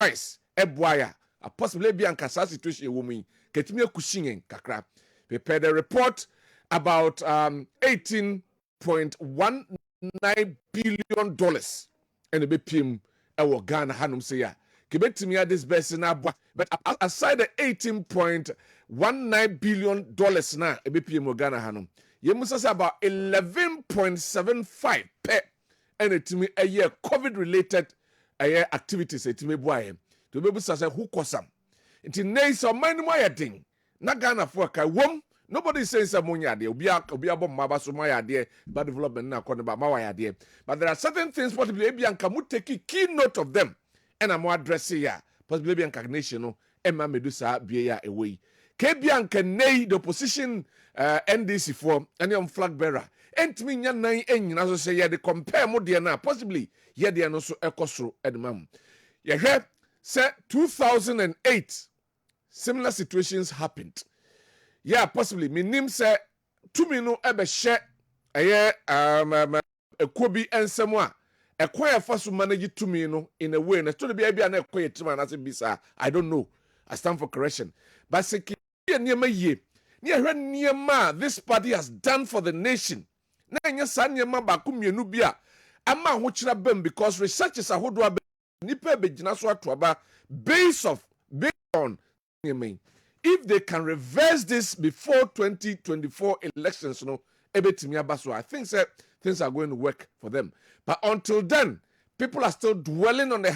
price eboya a possibly be anka situation woman ketimi akushin kakra. Prepare the report about $18.19 billion and be pim ewo Ghana hanum say ya kebetimi this best na but aside the $18.19 billion na be pim Ghana hanum yemusa say about 11.75 per and etimi a year COVID related activities etimi boaye to be say who kosam nti nei so man mo yedin na Ghana for ka wom. Nobody says ammonia de obi abo maba so ma yade bad development na akọ ba ma wa yade, but there are certain things possibly ebi anka mu take key note of them and am address ya possibly ebi anka nation no emma medusa bie ya away ke bi anka nei the opposition NDC for any flag bearer entimi nya nan enyina so say ye de compare mo de na possibly ye de no so ekosoro edmam ye hwe say 2008 similar situations happened. Yeah, possibly. Minim say tumi no ebe she eye ekobi ensemwa ekwa fa so manage tumi no in a way na to be bia na ekwa yetima na say bisa I don't know. I stand for correction. But say niema ye. Ni ehwe niema this party has done for the nation. Na nya sa niema ba ku mienu bia ama ho kira bam because researchers ahodo aba nipa be gina so atoaba based on niema. If they can reverse this before 2024 elections, I think that things are going to work for them. But until then, people are still dwelling on the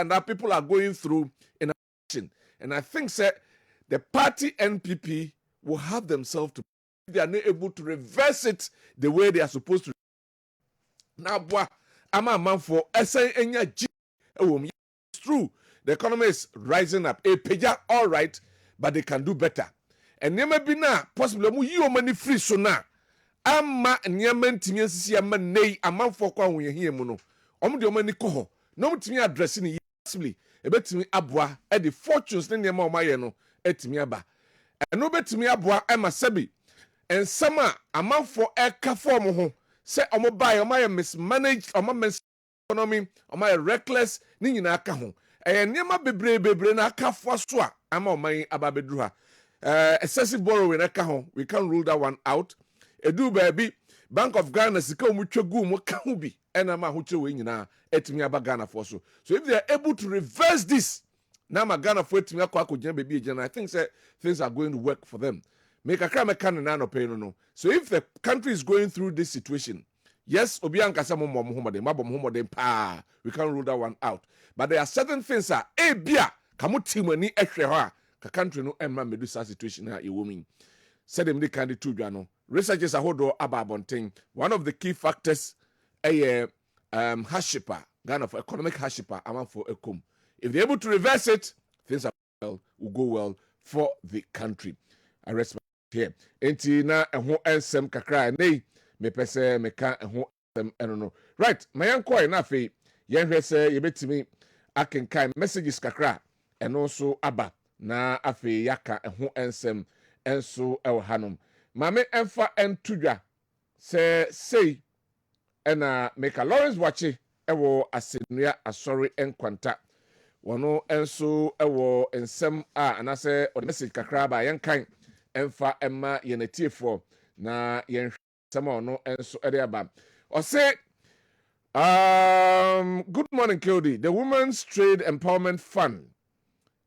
and that people are going through in election. And I think that the party NPP will have themselves to, they are not able to reverse it the way they are supposed to. Now, I'm a man for it's true. The economy is rising up. All right. But they can do better. And never be na possibly mu yi o mani free so na ama nyama ntimi asisi ama nei amanfo kwa ho yehie mu no omo de o mani ko ho no mutimi address ni possibly ebetimi aboa e the fortunes ne nyama o maye no etimi aba eno betimi aboa e masabi ensam a amanfo e ka form ho se omo buy o maye mismanaged omo economy o maye reckless ni nyina aka ho nyama bebre na aka fo so a ama o man ababedru ha excessive borrowing aka ho we can rule that one out edu baby Bank of Ghana sika omutwagu mu ka ho bi ena ma ho kire we nyina etimi aba Ghana for so if they are able to reverse this na ma Ghana for etimi akọ baby agent I think say things are going to work for them make a crime can na no pay no so if the country is going through this situation yes obi ankasa mo homode pa we can rule that one out but there are certain things that bia kamo timani ehwe ho a ka country no emma medusa situation ha ewomin said them they can do dwa no researchers ahodo ababonten one of the key factors hardship Ghana for economic hardship among for ekom if they're able to reverse it things will go well for the country. I rest here enti na eho ensem kakra nei me pese me ka eho ensem eno right mayankoi na fe yenhwe se yebetimi akenkan messages kakra eno so aba na afe yaka eho ensem enso ewo hanom mame emfa entudwa se sei ena make Lawrence Wache ewo asenua asori enkwanta wono enso ewo ensem anase o message kakra ba yenkan emfa emma yenetiefo na yen sama ono enso ede aba o say good morning Kildi. The Women's Trade Empowerment Fund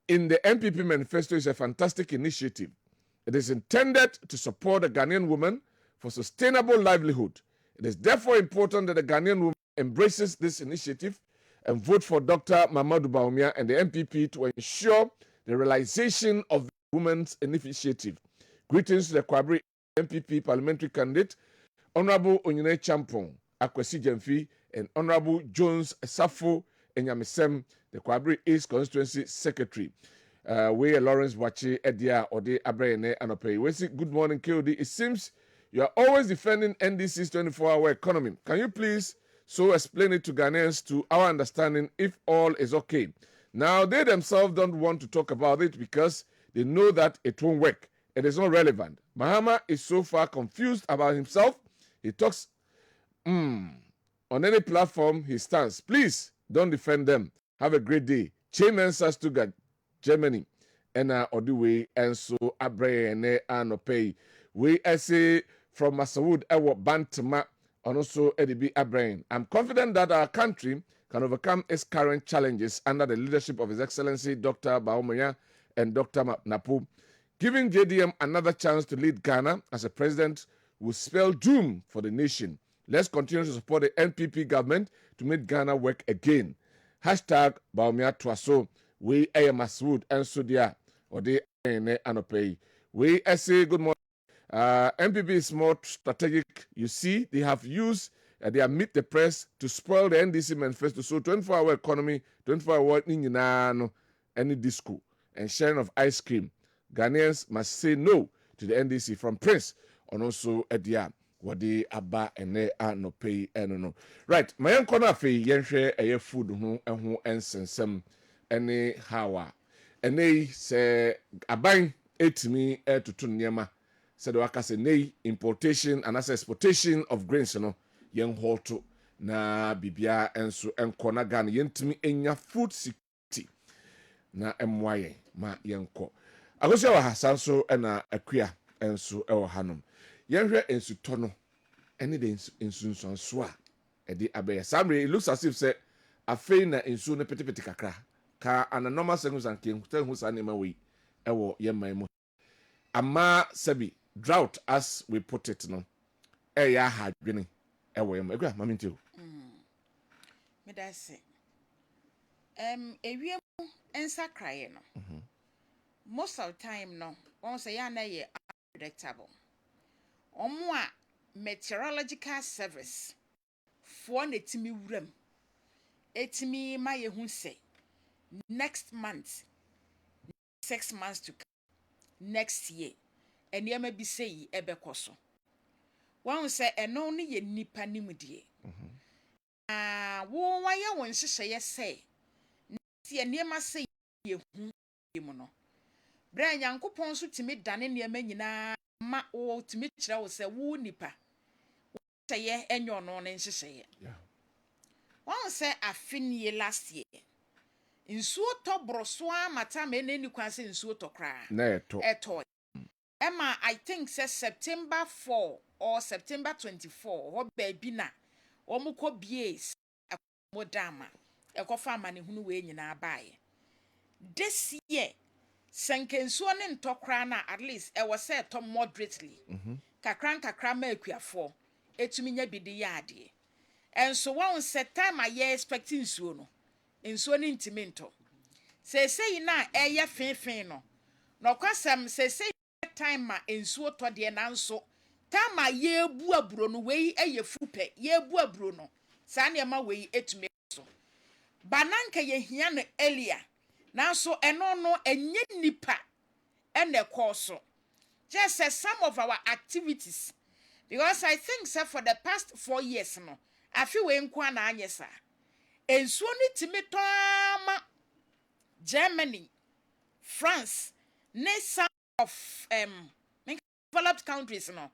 in the NPP manifesto is a fantastic initiative. It is intended to support the Ghanaian woman for sustainable livelihood. It is therefore important that the Ghanaian woman embraces this initiative and vote for Dr. Mamadou Bawumia and the NPP to ensure the realization of the women's initiative. Greetings to the Kwabri NPP parliamentary candidate, Honorable Onyine Champong, Akwesi Jemfi, and Honorable Jones Safo Enyamesem, the Kwabri East Constituency Secretary. We Lawrence Wache Edia Ode Abrene Anope. We say good morning, KOD. It seems you are always defending NDC's 24-hour economy. Can you please so explain it to Ghanaians to our understanding if all is okay? Now, they themselves don't want to talk about it because they know that it won't work. It is not relevant. Mahama is so far confused about himself. He talks on any platform he stands. Please don't defend them. Have a great day. Chamensa Stuttgart, Germany, and all the way, and so Abre and Opay. We say from Masawood, Ewo Bantama, and also Edibi Abrain. I'm confident that our country can overcome its current challenges under the leadership of His Excellency Dr. Baumia and Dr. Napu. Giving JDM another chance to lead Ghana as a president will spell doom for the nation. Let's continue to support the NPP government to make Ghana work again. Hashtag Baumia Twaso. We Masoud and Sudia. Or they Anopay. We say good morning. NPP is more strategic. You see, they have used they meet the press to spoil the NDC manifesto. So 24-hour economy, 24-hour no any disco and sharing of ice cream. Ghanaians must say no to the NDC from Prince and also Edia. Wadi aba ene no pay no. Right, my uncle na fe yenhwe eye food ho ensensem ene hawa. Ene se aban etimi etutu niema. Said waka say nei importation and as exportation of grains no yen holto na bibia enso enko na Ghana yentimi enya food security na emwaye ma yenko. Agosia wa hasanso na akua enso ewo hanom. Yenhwe ensuto no ene de ensunsunso a ede abeya samre. It looks as if say afei na ensu no petepete kakra ka ana normal circumstances kenkuta hu sa nema we ewo yeman mu ama sabi drought as we put it no eya hadwene ewo yem agua mamintio me da se ewiem ensa kraye no most of the time no won say ya na ye unpredictable omo a meteorological service for na timi wuram etimi ma ye hu say next month 6 months to come, next year enema bi sei ebekoso won say eno ne ye nipa nimdie wo wa ye won hyehyeye say tie enema sei ye hu mu no bra nyankopon so timi dane enema nyina ma wo timi kire wo say wo nipa hyehyeye enyo no ne hyehyeye won say afini last year nsuo to broso amata me ne ni kwan say nsuo to kra na eto Emma, I think says September 4 or September 24. What baby na? Omuko bies a modama. A cofa mani who way in our buy. This year, Sankensuan and Tokrana at least I was said to moderately. Kakranka kramelquia for it to me be the yardy. And so one set time I year expecting soon. In soon intimento. Say na ya fin no. No kwasam say time ma ensuo to de nanso time ye bu aburo no we eye fupe ye bu aburo no sa na ma we etume so bananka ye hia no elia nanso eno no enye nipa ene koso just say some of our activities because I think say for the past 4 years no afi we nko na anye sa ensuo ni timi to ama Germany, France, nation of developed countries no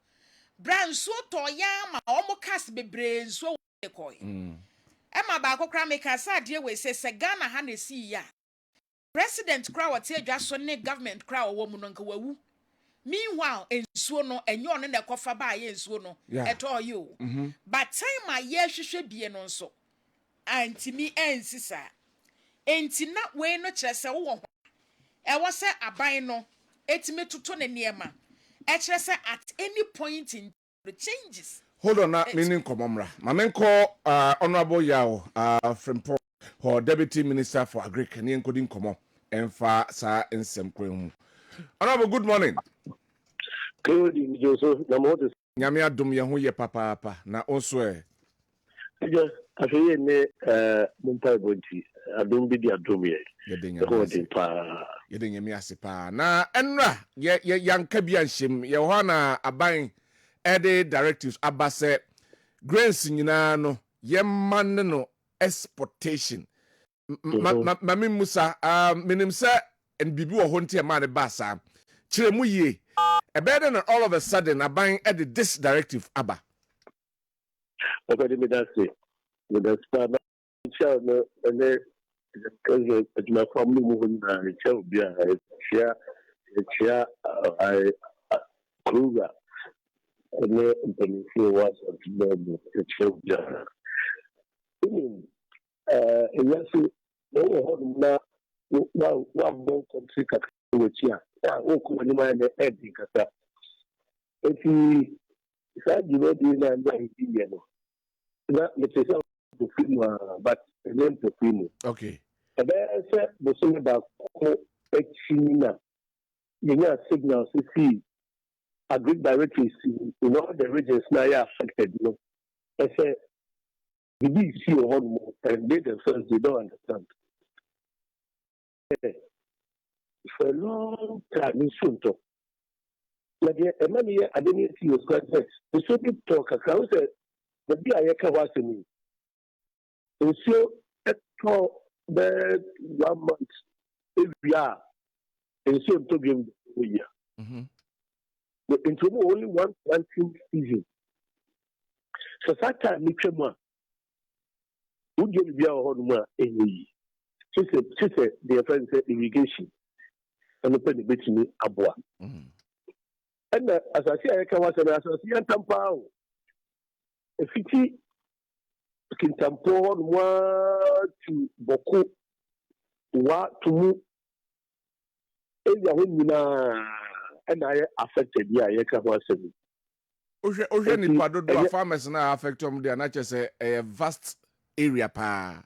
brand so to yama omo cast bebre so we koy ema ba akokra make asade we say Ghana ha na si ya president kra what adwa so ne government kra wo mu no nka wawu meanwhile ensuo no enyo no na kofa ba ye ensuo no eto you but time a ye hwehwe bie no nso antimi ensisa entina we no kire se wo ho e wo se aban no etime toto ne niema e kire se at any point in the changes. Hold on na meaning komomra mamenko honorable Yao from Paul or deputy minister for agric ne encoding komo emfa sa ensem kwen. Honorable, good morning. Good evening, Joseph. Nyame adom ye ho ye papa na onso Yes, afeye ne mumpa bonti adom bi di adom ye. Yedin yemi asipa na enra ye yanka bi anhyem ye ho na aban ede directives abase grains nyina no ye man no exportation mami musa minim sa en bibi wo ho ntia ma ne ba sa kire mu ye better than all of a sudden aban ede this directive aba. Okay, me that say. Me that start no because my family moving and chair Kruger and then was the chair. Yes, no one more country which here. Oh, my head, because if he said, you know, these are not the film, but the name to film. Okay. And then I said, the song about China, you know, signals to see agreed directly in all the regions now affected. You know, I said, the BBC and they themselves, they don't understand. For a long time, in Sunto, like a money, I didn't see your context. The Soviet talk, I said, the BIA was to me. And so, at all, the 1 month, if we are, and so to give a year. Into only one planting season. So that time, Nichema would you be our own in the she said, the friend said irrigation and open the bit to me abwa. And as I say, I can was an associate tampao. A 50 can tampon one to Boku, what to move. And I affected, yeah, I can was a Oje ni padodo farmers na affect them there na say a vast area pa.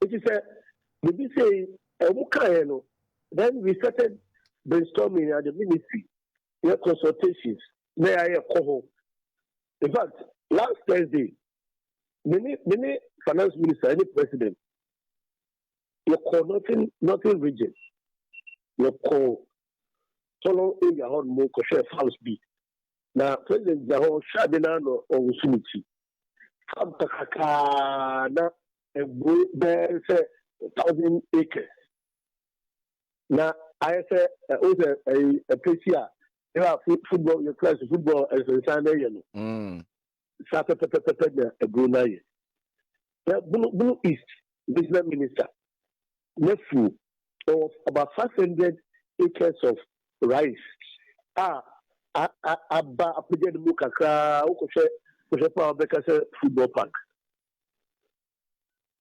It is a we say then we started brainstorming at the ministry, consultations, where I call. In fact, last Thursday, many finance minister, any president, you call nothing region. You call Tolo area on more share house B. Now, President Zaho Shabinano or Usumiti. Kakana and there 1,000 acres. Now, I say, also a place here. You have football, your class of football as a Sunday. Sapper, a Brunei. Blue East, business minister, nephew of about 500 acres of rice. Abba, Apija Mukaka, football park.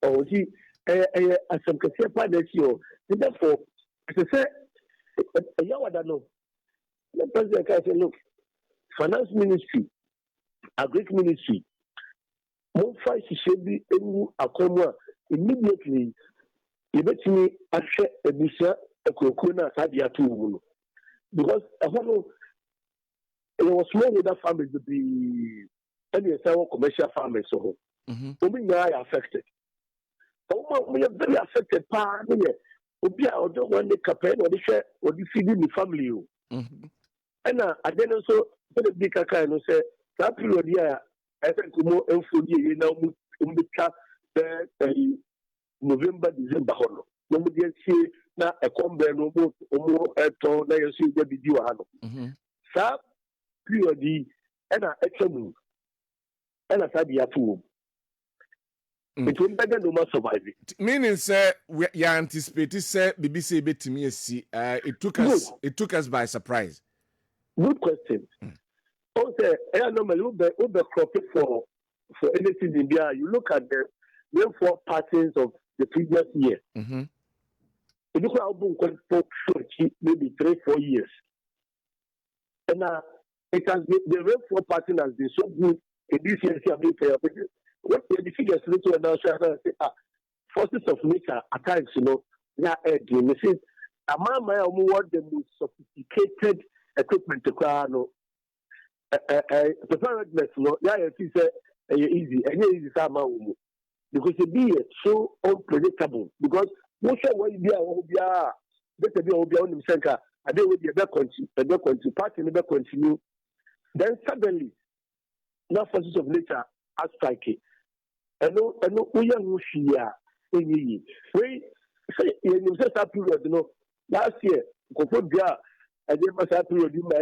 Oh, he, as some can say, therefore, as I say, a Yawada no. The president can say, look, finance ministry, agri ministry, Mofa Shishebi, Akoma, immediately, you bet me, I share a Bisa, a Kokuna, Sadia too. Because I don't know, it was small with that family to be any commercial farmers. So, we are affected. We are very affected. We are don't want the campaign or the share or the feeding the family. And I then also put a big kind of say, that period here, I think more info you know, November, December. No more see now a combat no more at all. Now you see the video. So, period, and I actually, and I said, you have to. It will better no more survive it. Meaning, sir, we anticipate, sir, BBC bet to me, see, it took us by surprise. Good question. Also, I normally over crop for anything in India. You look at the rainfall patterns of the previous year. If you look at maybe 3-4 years, and it has been, the rainfall pattern has been so good in this year. What the figures little and now say, forces of nature at times, you know, they are again. You see, among my what the most sophisticated equipment to car no preparedness no yeah it is easy and easy somehow because it be so unpredictable because most of what you be better be on the center and they will be a continue party never continue then suddenly now forces of nature are striking and no we are no share any we say in the period you know last year I did my period in my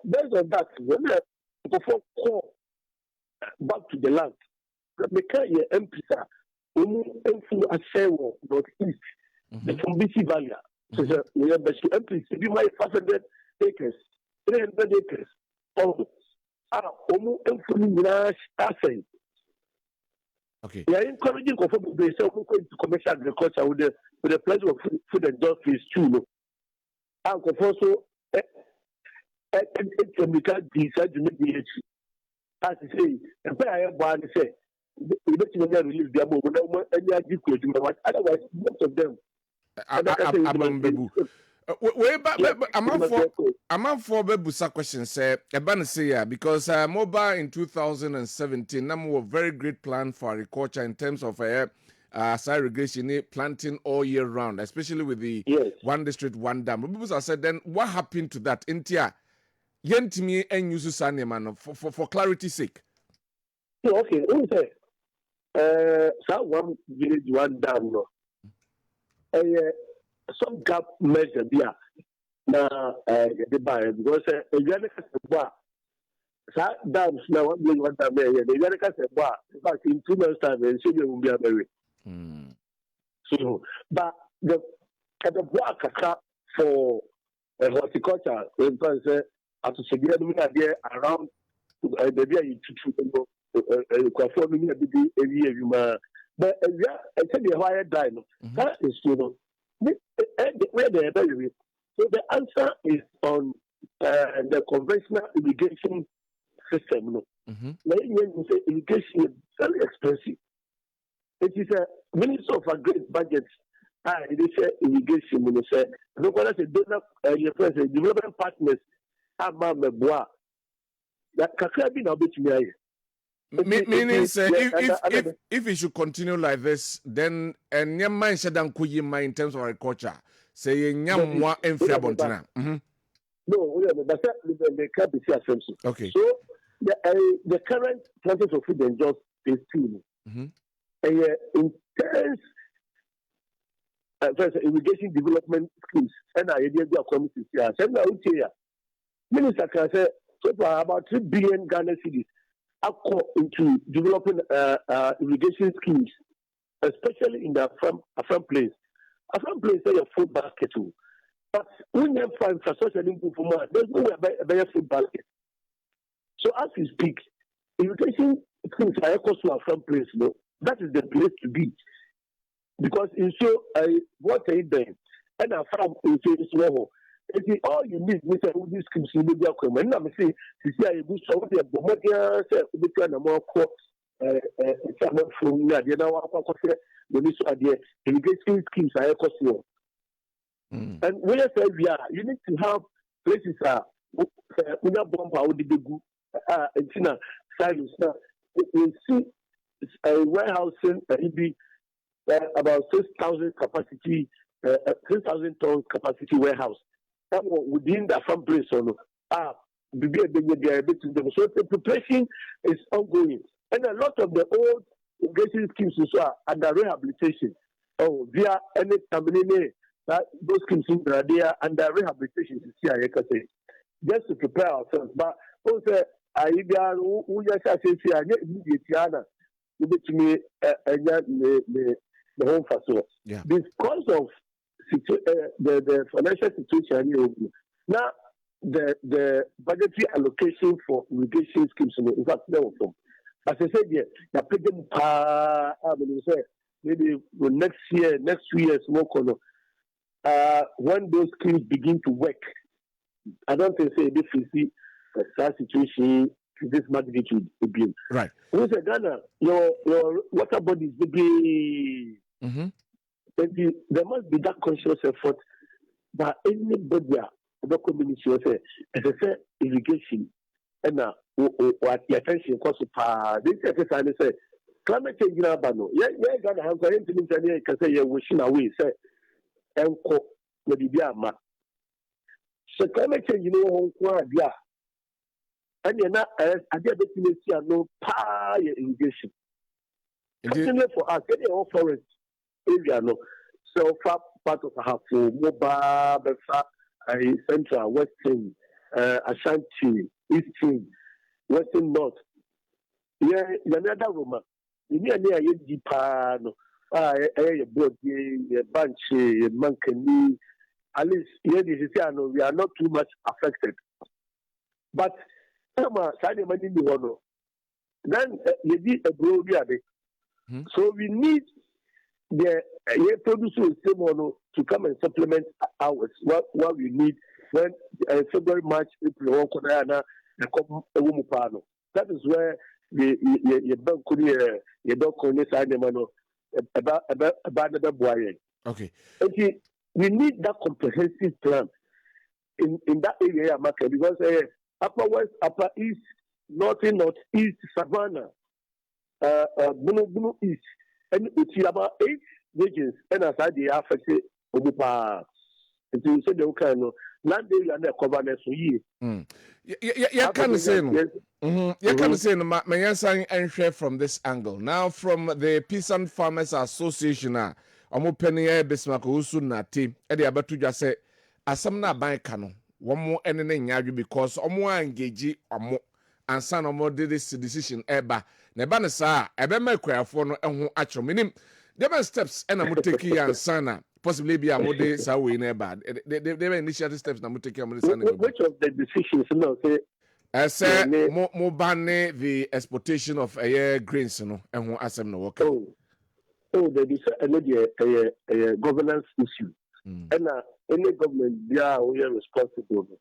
based on that, when I call back to the land, Meka ye MPs emfu ashe wo northeast the Fumbisi Valley. So we have the MPs be my 500 acres, 300 acres. Oh, emfu nyina asay. Okay. We are encouraging people to sell commercial agriculture with the pleasure of food and job phase 2. No, and also it's a because decide to make the as you say, and where I am born, say, we don't release their move, and otherwise, most of them. Way back, I'm out for Bebusa question, say, Ebanese, because mobile in 2017, number were very great plan for agriculture in terms of irrigation, planting all year round, especially with the one district, one dam. Bebusa said, then what happened to that? Intia, Yentimi and Yusu man for clarity's sake. Okay, so one village, one dam, no. Some gap measure there na the buyer because a Yanaka Saba dams now one dam there, the Yanaka Saba, in fact, in 2 months' time, and she will be a berry. So, but the work for horticulture, in fact, at the Sigurd there around the day to performing a big area, but I said the higher dime, that is, where they are. So the answer is on the conventional irrigation system. When you say irrigation is very expensive, it is a Minister of Agri budget. It is irrigation. When you say, look what I say, development partners. That can't be now between. Meaning, say, if it should continue like this, then and your mind said in terms of agriculture, say Yamwa and Fiabontina. No, but they can't be assumption. Okay. So the current planting for food and jobs is 2. Intense irrigation development schemes and I did your committee here. Minister can say so far about 3 billion Ghana cedis into developing irrigation schemes, especially in the farm place. A farm place is a food basket too. But when you find infrastructure in Kufuma, there's no better food basket. So as we speak, irrigation schemes are equal to a farm place. No, that is the place to be. Because in so what are you doing? And a farm is small. It is all you need with these schemes in the document. And I'm saying, you see, I wish I would have Bomadia, a more court, from the now, the irrigation schemes are equal. And when I say we are, you need to have places una bomb out the big China silos. Now, you see a warehousing, maybe about 6,000 capacity, 6,000 ton capacity warehouse. Within the farm place, so the preparation is ongoing, and a lot of the old irrigation schemes are under rehabilitation. Via any terminal that those schemes are under rehabilitation. Just to prepare ourselves, but also I the home facility. Because of the financial situation, now the budgetary allocation for irrigation schemes in fact as I said, they're picking maybe next 2 years more when those schemes begin to work. I don't think say this is that situation this magnitude will be right. We say Ghana, your water bodies will be there must be that conscious effort by anybody the community say, as I say, irrigation and what the attention cost this exercise say climate change in Abano. Ghana have got anything can say you're wishing away, say and with the so climate change and you're not I did no power irrigation. Fortunately for us, any all forest area no so far part of a half for mobile central, western, Ashanti, eastern, western north. Yeah, another Roma. ini ani aye di pa no ye board ye bunch ye mankani at least here this is no we are not too much affected but sama sade mani ni wono then ye di ebro bi ade so we need the producers to come and supplement ours what we need when February March April that is where the bank could you don't call this animal about the boy. Okay. Okay, we need that comprehensive plan in that area market because upper west, upper east, northeast, savannah, Bunu east, and it's about 8 regions and aside the affected Obupa. It is said the kind of land area and the governance for you. You can say no. You can say no. My answer and share from this angle. Now, from the Peasant Farmers Association, I'm penny Bismarck Usu Nati, Eddie Abatu just say, Asam na buy cano, one more anything because Omo engage Omo and son Omo did this decision eba. Nebana sa, ebe me kwa for no and actual minim. There are steps and I'm taking and sana. Possibly be a mode sa we never. There were initiative steps na take which of the decisions no say say mo ban the exportation of grains no and who asem no work. Oh there is a governance issue. And any government they are responsible.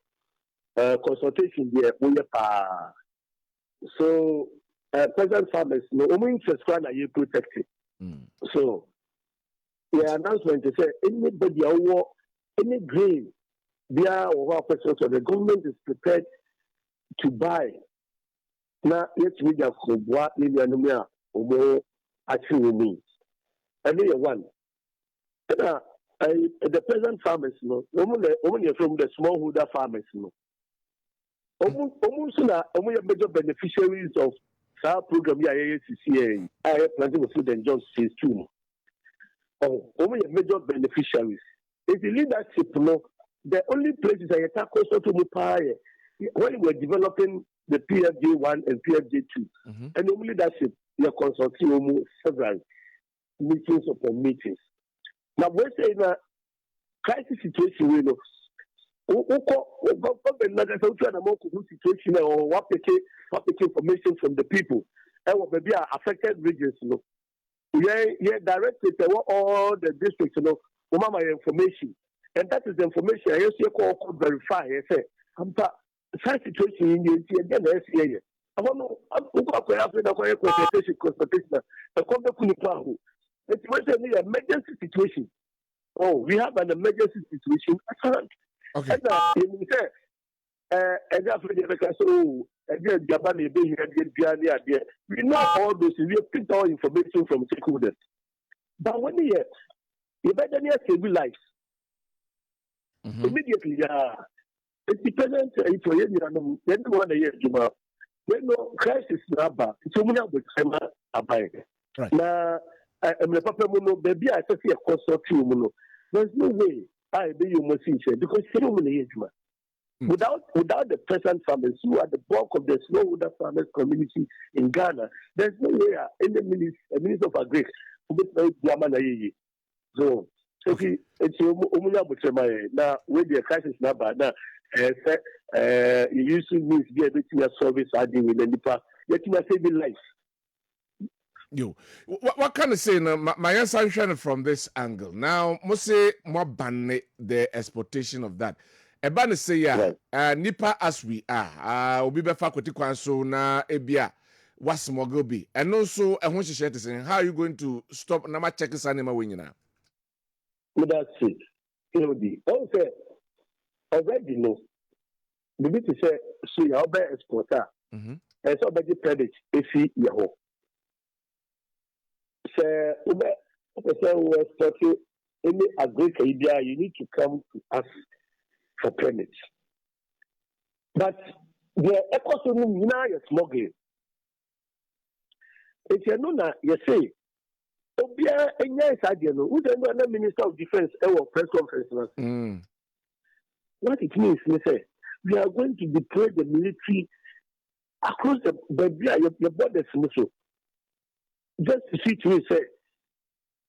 Consultation there we pa. So present farmers no interest one are you protected. So the announcement is anybody who any grain there or person so the government is prepared to buy. Now let's read the what in the omo actually means. And one. The present farmers no only from the smallholder farmers no. Omo major beneficiaries of our program here CCA. I planting with food and jobs phase 2. Only major beneficiaries. It's the leadership, the only places I attack also to Mupai when we were developing the PFJ 1 and PFJ 2, and the leadership, you're consulting several meetings upon meetings. Now, we're saying a crisis situation, we know. Situation or what information from the people and what maybe are affected regions, Yeah, directly all the districts, my information. And that is the information I used to call verify. I say, I'm such situation in the area. I want to consultation. It's an emergency situation. Oh, we have an emergency situation at hand. Okay. And so we know all those, we have picked all information from stakeholders. But when you better save lives. Immediately, it's dependent if you're then one year, when no crisis number, it's only about time. Right. Now, I'm the papa mono, baby, I see a consortium. There's no way I be you must see because you don't need Without the present farmers who are the bulk of the smallholder farmers community in Ghana, there's no way any minister of agri will be Yamana. So it's now with the crisis number now you used to means be able to service adding with the NIPA, yet you must save life. You what can I say now? My answer from this angle. Now, must say more ban the exportation of that. Ebane say ya nipa as we are obi be faculty kwan so na ebia was smuggle be and also ehun hihye say how are you going to stop na ma check sanema we nyina that's it also already no bibi to say so ya obe exporter and so obe credit efi ye ho say obe say we export any agriculture you need to come to us for permits. But the ecosystem now is smuggling. If you know that, you say, Obia, and yes, I don't know, who the Minister of Defense ever press conference. What it means, we say, we are going to deploy the military across the borders. just to see to it, say,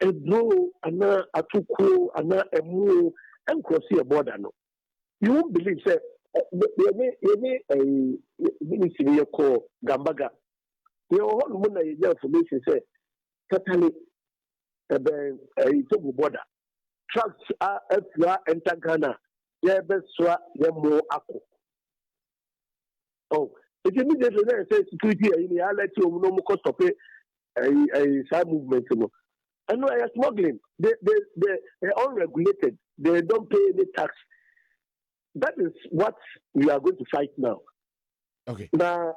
a blow, and a tuku, and a moo, and cross a border. No, you won't believe, say, you may call Gambaga. Your whole money information say, totally a double border. Trucks are enter Ghana. Yeah, best swap them more apple. Oh, it immediately says security in the let you no more cost of a side movement. I know I are smuggling. They're unregulated. They don't pay any tax. That is what we are going to fight now. Okay. Now,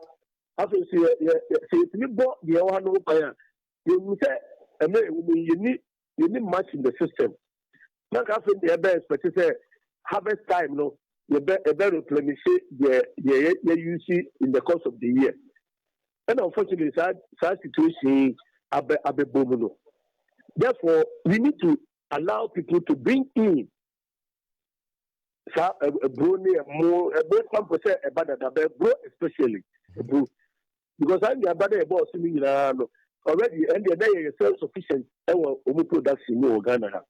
after you bought the one over, you say, you need much in the system. Not after the best, but you say, harvest time, no, you better replenish the use in the course of the year. And unfortunately, such situation, abe bomuno. Therefore, we need to allow people to bring in a brony more a both 1% about that bro especially because I'm the about a boss already and the day is self-sufficient and production in Ghana.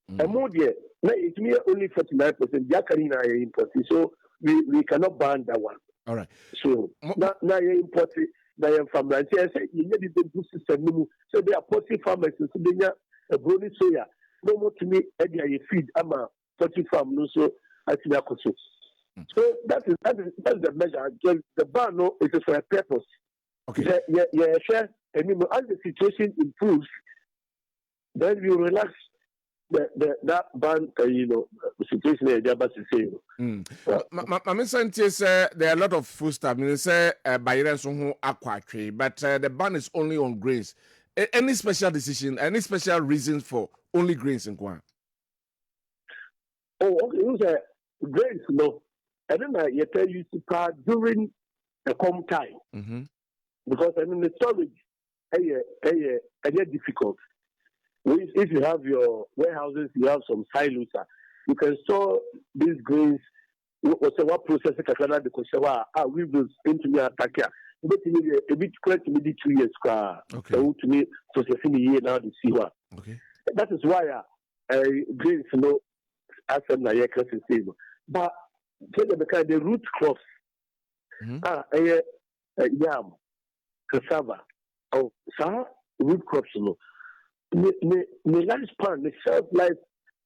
And more dear, it's me only 49%. Yakarina import, so we cannot ban that one. All right. So now you import it. Now you're from Nigeria. I say you need the good system. So they are poultry farmers. So they are a brony soya. No more to me. I feed. I'm a poultry farm. No, so I see that. So that's the measure. The ban no, it is for a purpose. Okay. Yeah, sure. And as the situation improves, then we relax. That ban, situation is about to say. My sense is there are a lot of food stuff. I mean, say buyers who aqua but the ban is only on grains. Any special decision, any special reasons for only grains in Kwan? Oh, okay. You say grains, no. And then you tell you to during the calm time, because the storage, is difficult. If you have your warehouses, you have some silos, you can store these grains. What process the question we will into your attack. But a bit quite maybe 2 years. Okay. To me, processing the year now to see what. Okay. That is why grains no as a year can say. But the root crops yam, cassava, or root crops no. The lifespan, the shelf life,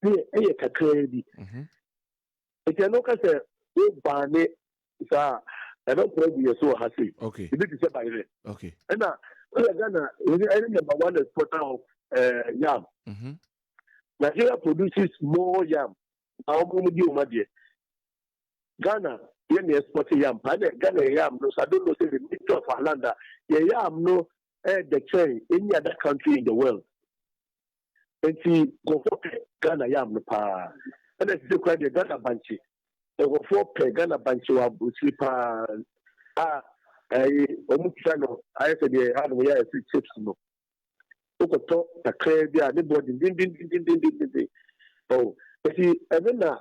a crazy. If you look at the barney, I don't probably so happy. Okay. You need to say by it. Okay. And now, Ghana, number one is of yam. Nigeria produces more yam. How many Ghana, you export yam. Ghana yam, no, so I don't know, say the nature of our land. Yam, no, the chain, any other country in the world. And see, go for Ghana yam pa. And that's the kind of Ghana banchi. Go for Ghana banchi wa busipa. Omutano. I said they had we are chips no. Oko to takre dia ne body din. Oh, see, even na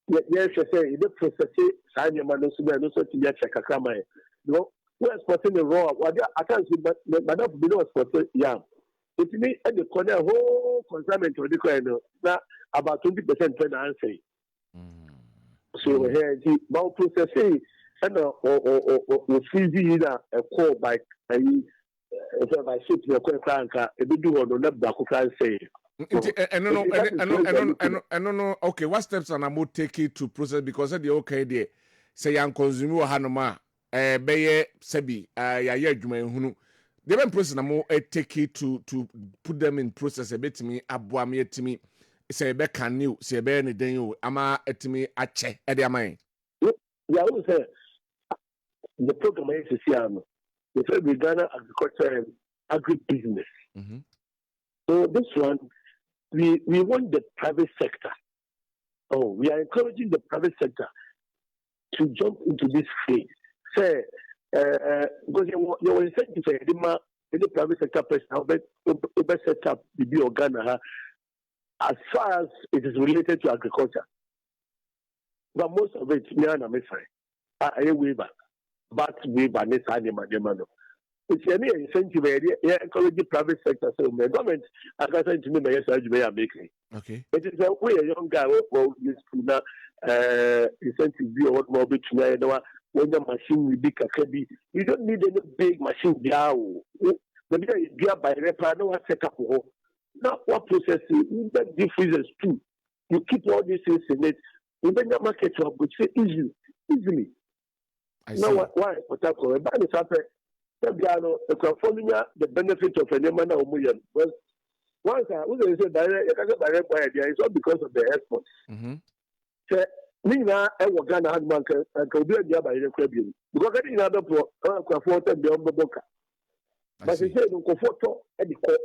yes say the process sanya man no so to ya check akama. No, we are sporting the raw. What I can't see, but madam below sport yam. It means at the corner whole consignment of the coin now about 20% per answer. So here the more processing and or freezing a call by ship the cranker a bit do on the back can say. No. Okay, what steps are I take it to process because the okay there say young consumer hanoma beye sebi ya juma hunu. The main process I'm take it to put them in process a bit to me abwa me to me say be can you say be anything you ama etimi ache e dey am. Yeah, I would say the program is the Federal Ghana Agriculture and Agribusiness. So this one we want the private sector. Oh, we are encouraging the private sector to jump into this phase. Say because you incentive the private sector person set up the Ghana as far as it is related to agriculture. But most of it, I weaver, but weaver, it's any incentive yeah encourage the private sector so the government I can say to me yes I may make it. Okay. It is a way a young guy will use to now incentive be what more be to when the machine will be kakabi. You don't need any big machine now. The bigger you get by repair, no one set up. Now what process you get differences too. You keep all these things in it. You then the market up which say easily. I see. Now why Potako? But it's happened. The benefit of any man or million. Well, once I was say direct idea, it's not because of the export. So, Nina, I was Ghana had bank and could be a job by the Caribbean. Because I didn't have a quarter beyond the boca. But he said, comfort at the court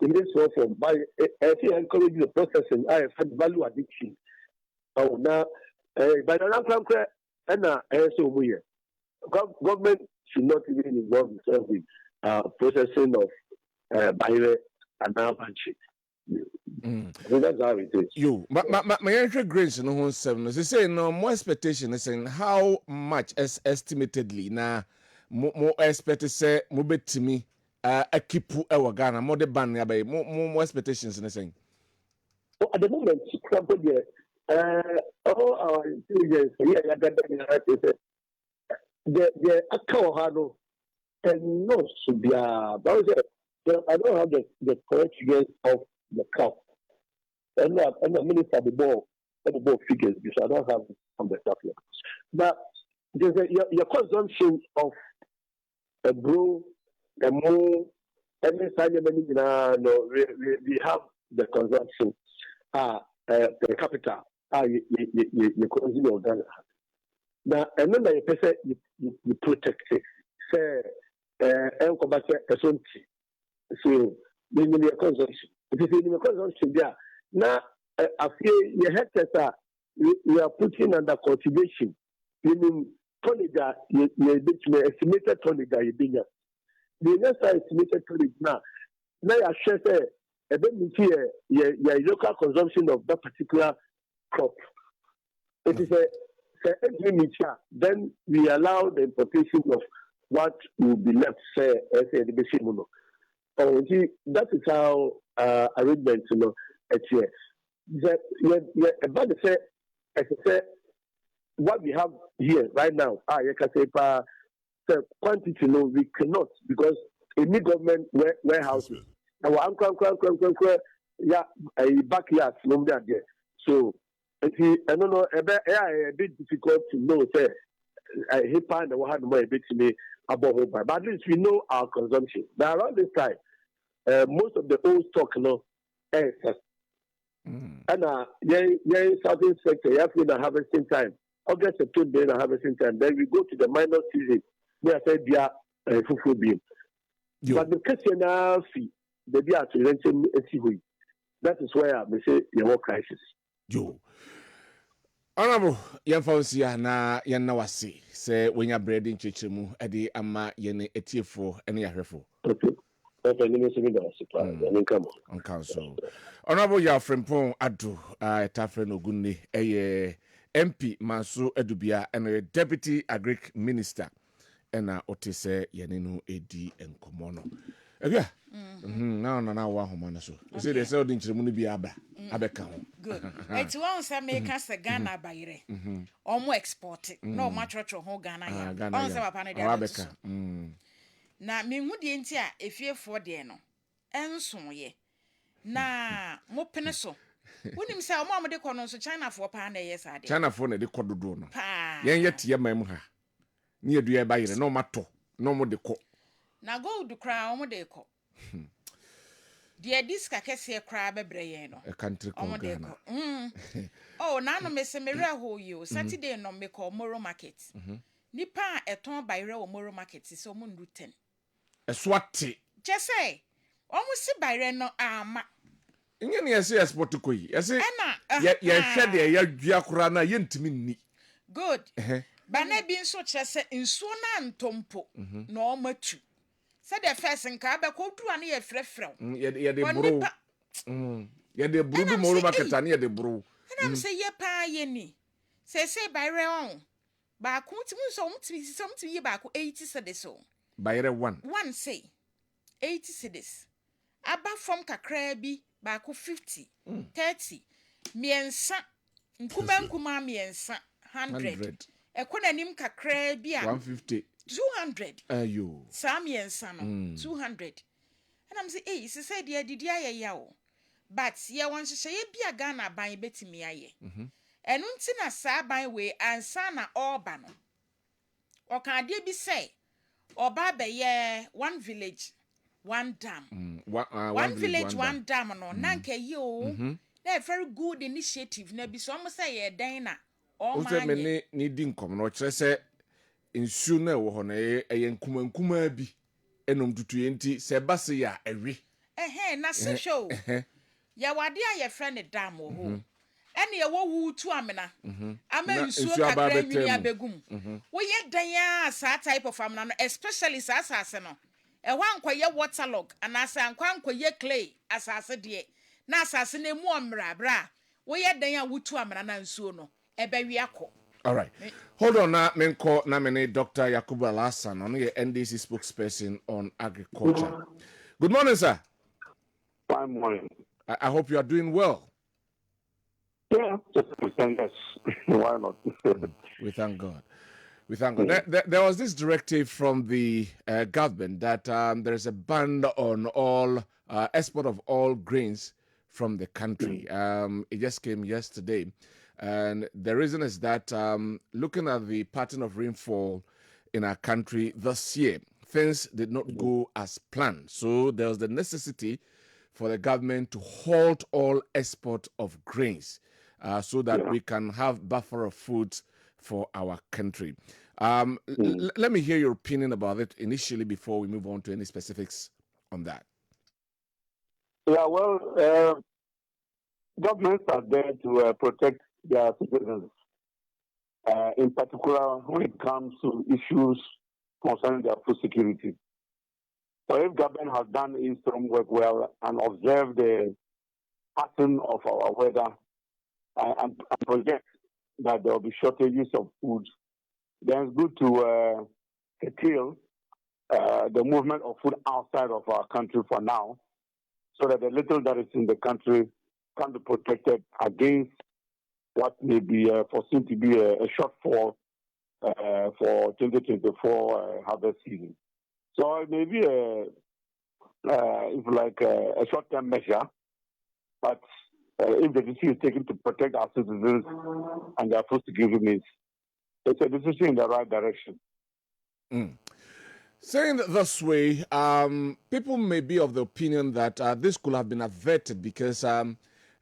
in this form by encourage the processing. I have had value addiction. Oh, now, by the Lamp and so we government should not even involve itself with processing of buyer and now banshee. So that's how it is. You, my entry grace no one seven. They say no more expectation is saying how much as estimatedly na more expect say mo betimi a keep e Ghana more the ban ya more expectations in saying. So at the moment, all our intelligence here, the account handle and no should be I don't have the correct figures of the count. And the minister the ball figures because I don't have on the top yet. But there's your consumption of a brew, a more, and we have the consumption per capita. You consume your Ghana. Now, and then you protect it. Say, and come back to so, meaning your consumption. If you see the consumption there, now, I feel your hectares we are putting under cultivation. Meaning, tonnage, you estimated tonnage, you bring up. The next estimated tonnage now I share a bit your local consumption of that particular crop. It is then we allow the importation of what will be left, say, as the bishop. That is how arrangement, it's here. About the say, as I say, what we have here right now, you can say, the quantity, we cannot because any government warehouses, our uncle, yeah, a backyard, there. So, I don't know, a bit difficult to know, say, he find the had more a bit to me about home, but at least we know our consumption. Now, around this time, most of the old stock, excess. And southern sector, you have to harvesting time. August, September, harvesting time. Then we go to the minor season. We are saying, fufu bean. But the question now, the beer to renting a that is where we say the war crisis. Yo. Honorable, yan fancy na yan na wasi. Say when you're bread in chichimu, edi ama yene etiefo any ahwefo. Okay. On council. Honorable ya frimpon adu tafren ogunni eye MP Manso Edubia and a deputy agric minister and otise yeninu edi enkomono. Yeah. Now wa homana so. You see they say odin chiremu bi abeka ho. Good. It's one say make us Ghana bayire. Omo export it. No matrocho ho Ghana ya. On say papa na dia abeka. Na me hu de nti a efiefo de no. Enso ye. Na mo pene so. Wonim say omo amde kɔ no so China fo pa na yes ade. China fo na de kɔ dodo no. Yen yet ye mam ha. Ni edua bayire no mato. No mo de kɔ. Na gold kra omo de kɔ. The diska kese kra bebre yen no. A country called Ghana. Oh, na no me se me ho you. Saturday no me call Moro Market. Nipa eton bayire o Moro Market so mo ndu 10. Eswati. Just say, almost si bayire no ama. Inye ne yesi export ko yi. Yesi ye hwe de ya dua kora na ye ntimi nni. Good. Ba na bi nso kire se nsuo na ntompo na o matu. Say the first nka be ko dua na ye frefrew. Ye de bro. Ye de bro bi Moro Market na ye de bro. Na me say ye pa ye ni. Say bayire on. Ba ko ntimi so ntimi ye ba ko 80 cedi so. Bayere one. One say 80 cedis. Aba from kakra bi baako 50, 30, miensa, nkuma miensa, 100. Ekonanim kakra bi a 150. 200. Ayo. Sa miensa no 200. And I'm say, hey, she said yeah, did ya o. But yeah, once she be a Ghana ban betimi aye. And unti na sa ban we ansa na oba no. O kan de bi say oba be ye one village, one dam. One village, one dam no. Nanke ye o. Na very good initiative na bi so almost say ye dan na. O man me ni di nkom no kire se nsu na wo ho na eye nkuma bi enom tutu enti se base ya ewe. Na se show. Ya wade a ye friend dam wo ho. Ene ye wo wu tu amena. Ama nsuo kakra nwini abegum. Wo ye dan ya sa type of amena no, especially sa asase no. E ho ankoye waterlog anasa ankoye clay asase de. Na asase na mu omra bra. Wo ye dan ya wutu amena na nsuo no. Ebewi akọ. All right. Hold on now, Menko Namene, Dr. Yakubu Alasan, on your NDC spokesperson on agriculture. Good morning, sir. Fine morning. I hope you are doing well. Yeah, just pretend yes. Why not? We thank God. We thank God. There was this directive from the government that there is a ban on all export of all grains from the country. It just came yesterday. And the reason is that looking at the pattern of rainfall in our country this year, things did not go as planned. So there was the necessity for the government to halt all export of grains so that we can have buffer of foods for our country. Let me hear your opinion about it initially before we move on to any specifics on that. Yeah, well, governments are there to protect their citizens, in particular when it comes to issues concerning their food security. So if government has done its homework well and observed the pattern of our weather and project that there will be shortages of food, then it's good to curtail the movement of food outside of our country for now, so that the little that is in the country can be protected against what may be foreseen to be a shortfall for 2024 harvest season. So it may be a short-term measure, but if the decision is taken to protect our citizens and their food security needs, it's a decision in the right direction. Saying it this way, people may be of the opinion that this could have been averted because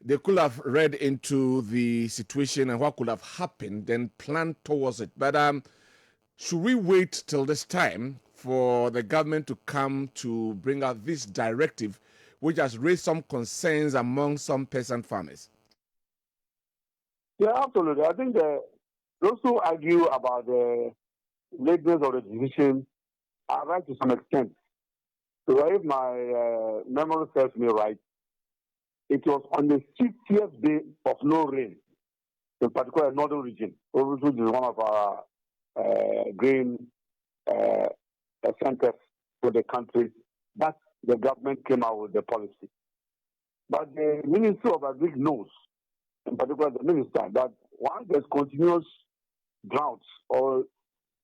they could have read into the situation and what could have happened, then planned towards it. But should we wait till this time for the government to come to bring out this directive, which has raised some concerns among some peasant farmers? Yeah, absolutely. I think those who argue about the lateness of the decision are right to some extent. So if my memory serves me right, it was on the 60th day of no rain, in particular northern region, which is one of our grain centers for the country, that the government came out with the policy. But the Ministry of Agriculture knows, in particular the minister, that once there's continuous droughts or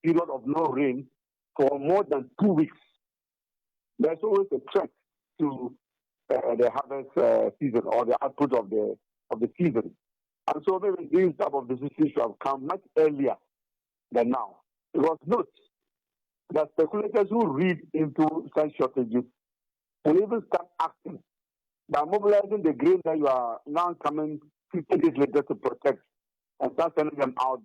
period of no rain for more than 2 weeks, there's always a threat to the harvest season or the output of the season. And so maybe these type of decisions should have come much earlier than now. Because note that speculators who read into such shortages will even start acting by mobilizing the grain that you are now coming 50 days later to protect and start sending them out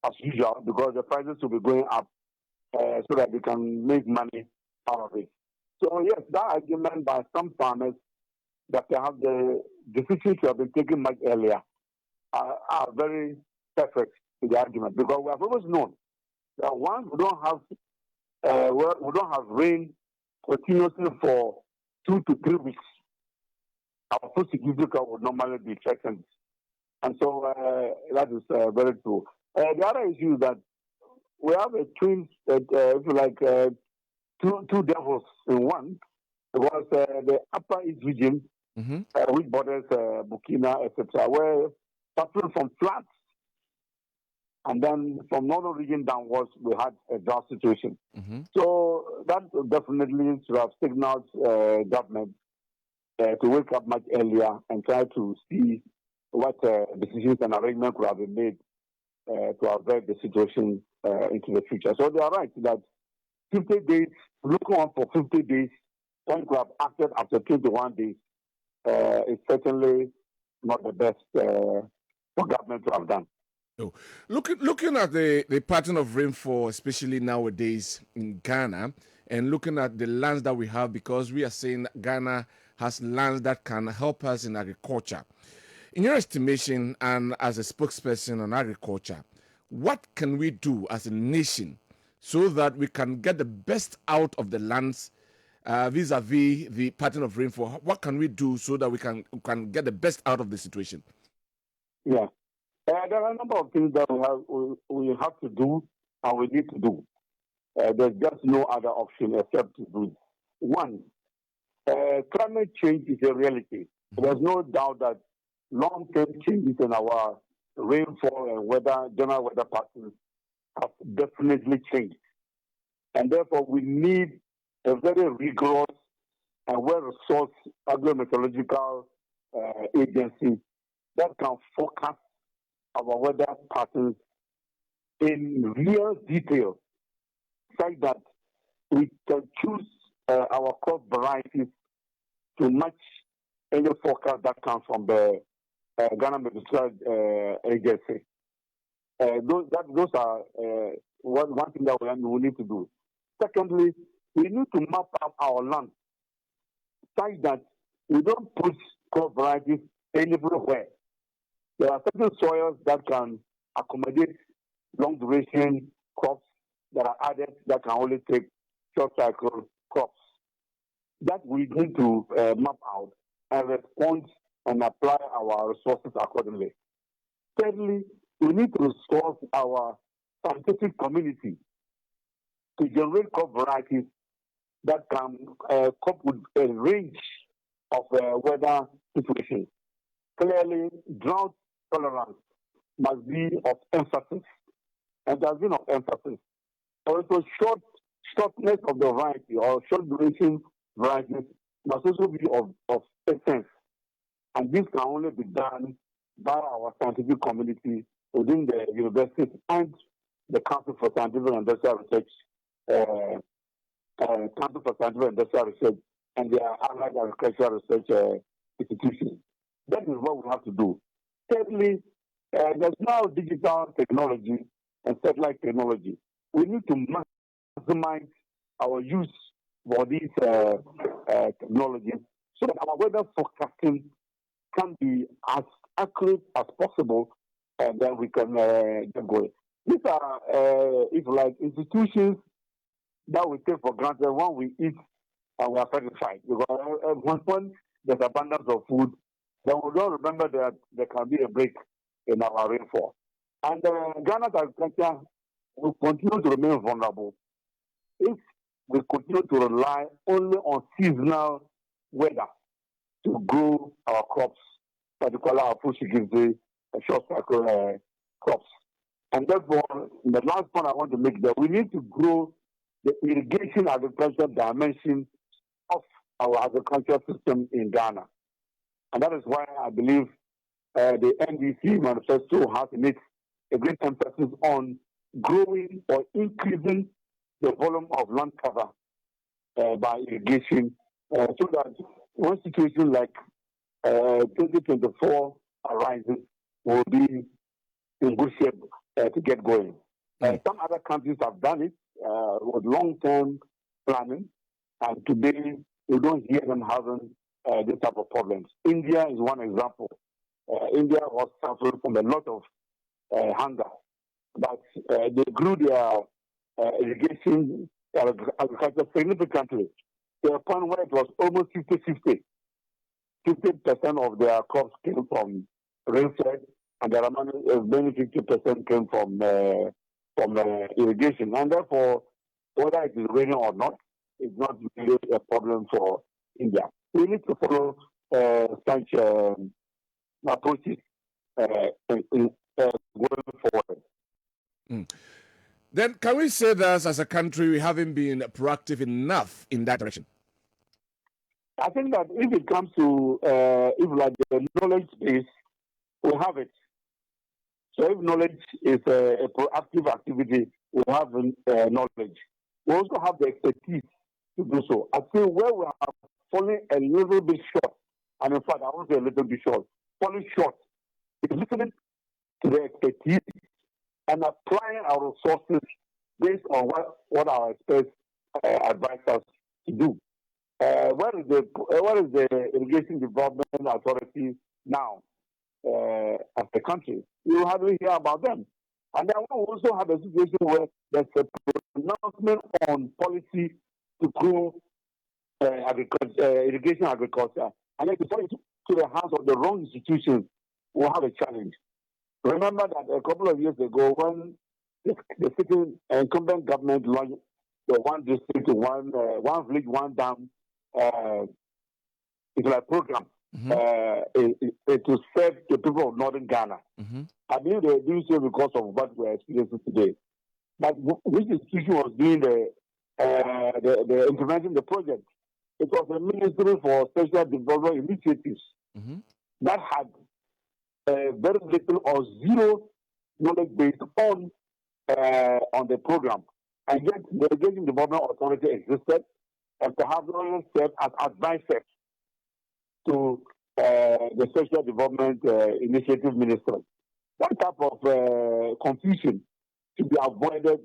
as usual, because the prices will be going up so that they can make money out of it. So yes, that argument by some farmers that they have the decisions to have been taken much earlier are very perfect to the argument, because we have always known that once we don't have rain continuously for 2 to 3 weeks, our food security would normally be threatened. And so that is very true. The other issue is that we have a twin, if you like, two devils in one. Because the Upper East region, which borders Burkina, etc., were suffering from floods. And then from northern region downwards, we had a drought situation. So that definitely should have signaled government to wake up much earlier and try to see what decisions and arrangements could have been made to avert the situation into the future. So they are right that 50 days, looking on for 50 days, when could have acted after 21 days, is certainly not the best for government to have done. No. Looking at the pattern of rainfall, especially nowadays in Ghana, and looking at the lands that we have, because we are saying Ghana has lands that can help us in agriculture. In your estimation, and as a spokesperson on agriculture, what can we do as a nation so that we can get the best out of the lands vis-a-vis the pattern of rainfall? What can we do so that we can get the best out of the situation? Yeah. There are a number of things that we have to do and we need to do. There's just no other option except to do. One, climate change is a reality. There's no doubt that long-term changes in our rainfall and general weather patterns have definitely changed. And therefore, we need a very rigorous and well-resourced agrometeorological agency that can forecast our weather patterns in real detail, such that we can choose our crop varieties to match any forecast that comes from the Ghana Meteorological Agency. Those are one thing that we need to do. Secondly, we need to map out our land such that we don't put crop varieties anywhere. There are certain soils that can accommodate long duration crops that are added that can only take short cycle crops. That we need to map out and respond and apply our resources accordingly. Thirdly, we need to resource our scientific community to generate crop varieties that can cope with a range of weather situations. Clearly, drought tolerance must be of emphasis, and has been of emphasis. Also, shortness of the variety or short duration varieties must also be of essence. And this can only be done by our scientific community within the universities and the Council for Scientific and Industrial Research, Council for Scientific and Industrial Research, and their allied agricultural research institutions. That is what we have to do. Thirdly, there's now digital technology and satellite technology. We need to maximize our use for these technologies so that our weather forecasting can be as accurate as possible, and then we can get going. These are, if you like, institutions that we take for granted when we eat and we are satisfied. Because when there's abundance of food, then we don't remember that there can be a break in our rainfall. And Ghana's agriculture will continue to remain vulnerable if we continue to rely only on seasonal weather to grow our crops, particularly our food security and short cycle crops. And therefore, the last point I want to make is that we need to grow the irrigation agriculture dimension of our agriculture system in Ghana. And that is why I believe the NDC manifesto has in it a great emphasis on growing or increasing the volume of land cover by irrigation, so that one situation like 2024 arises will be in good shape to get going. Some other countries have done it with long-term planning, and today we don't hear them having this type of problems. India is one example. India was suffering from a lot of hunger, but they grew their irrigation agriculture significantly to a point where it was almost 50-50. 50% of their crops came from rainfed, and the remaining 50% came from from irrigation. And therefore, whether it is raining or not, it's not really a problem for India. We need to follow such approaches going forward. Then can we say that as a country we haven't been proactive enough in that direction? I think that if it comes to if like the knowledge base, we have it. So if knowledge is a proactive activity, we have knowledge. We also have the expertise to do so. I think where we are falling a little bit short, and in fact I won't say a little bit short, falling short, is listening to the expertise and applying our resources based on what our experts advise us to do. What is the Irrigation Development Authority now as a country? You hardly hear about them. And then we also have a situation where there's a pronouncement on policy to grow irrigation agriculture. And then to fall into the hands of the wrong institutions, we'll have a challenge. Remember that a couple of years ago, when the sitting incumbent government launched the one district, one village, one dam, it's like program to serve the people of northern Ghana. I believe they're doing so because of what we're experiencing today. But which institution was doing the implementing the project? It was the Ministry for Special Development Initiatives that had very little or zero knowledge based on the program. And yet the Irrigation Development Authority existed and perhaps only served as advisors to the Social Development Initiative Minister. That type of confusion should be avoided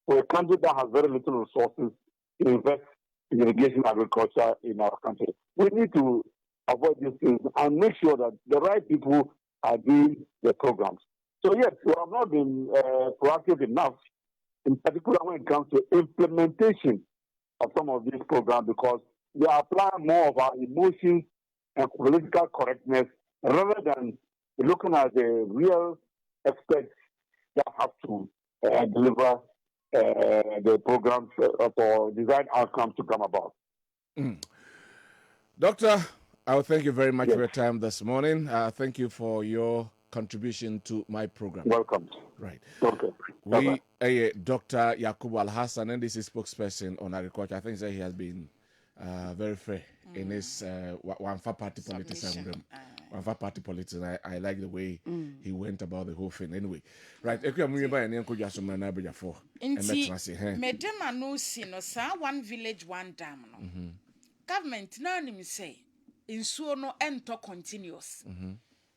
for a country that has very little resources to invest in irrigation agriculture in our country. We need to avoid these things and make sure that the right people are doing the programs. So yes, we have not been proactive enough, in particular when it comes to implementation of some of these programs, because we are applying more of our emotions and political correctness rather than looking at the real experts that have to deliver the programs for desired outcomes to come about. Doctor, I will thank you very much for your time this morning. Thank you for your contribution to my program. Welcome. Right. Okay. We, Dr. Yakubu Alhassan, and this is spokesperson on agriculture. I think that he has been very fair in his one-fa party politics. One-fa party politics. I like the way he went about the whole thing. Anyway, right. Medema no si no sa one village one dam no. Government na nim say insuo no ento continuous.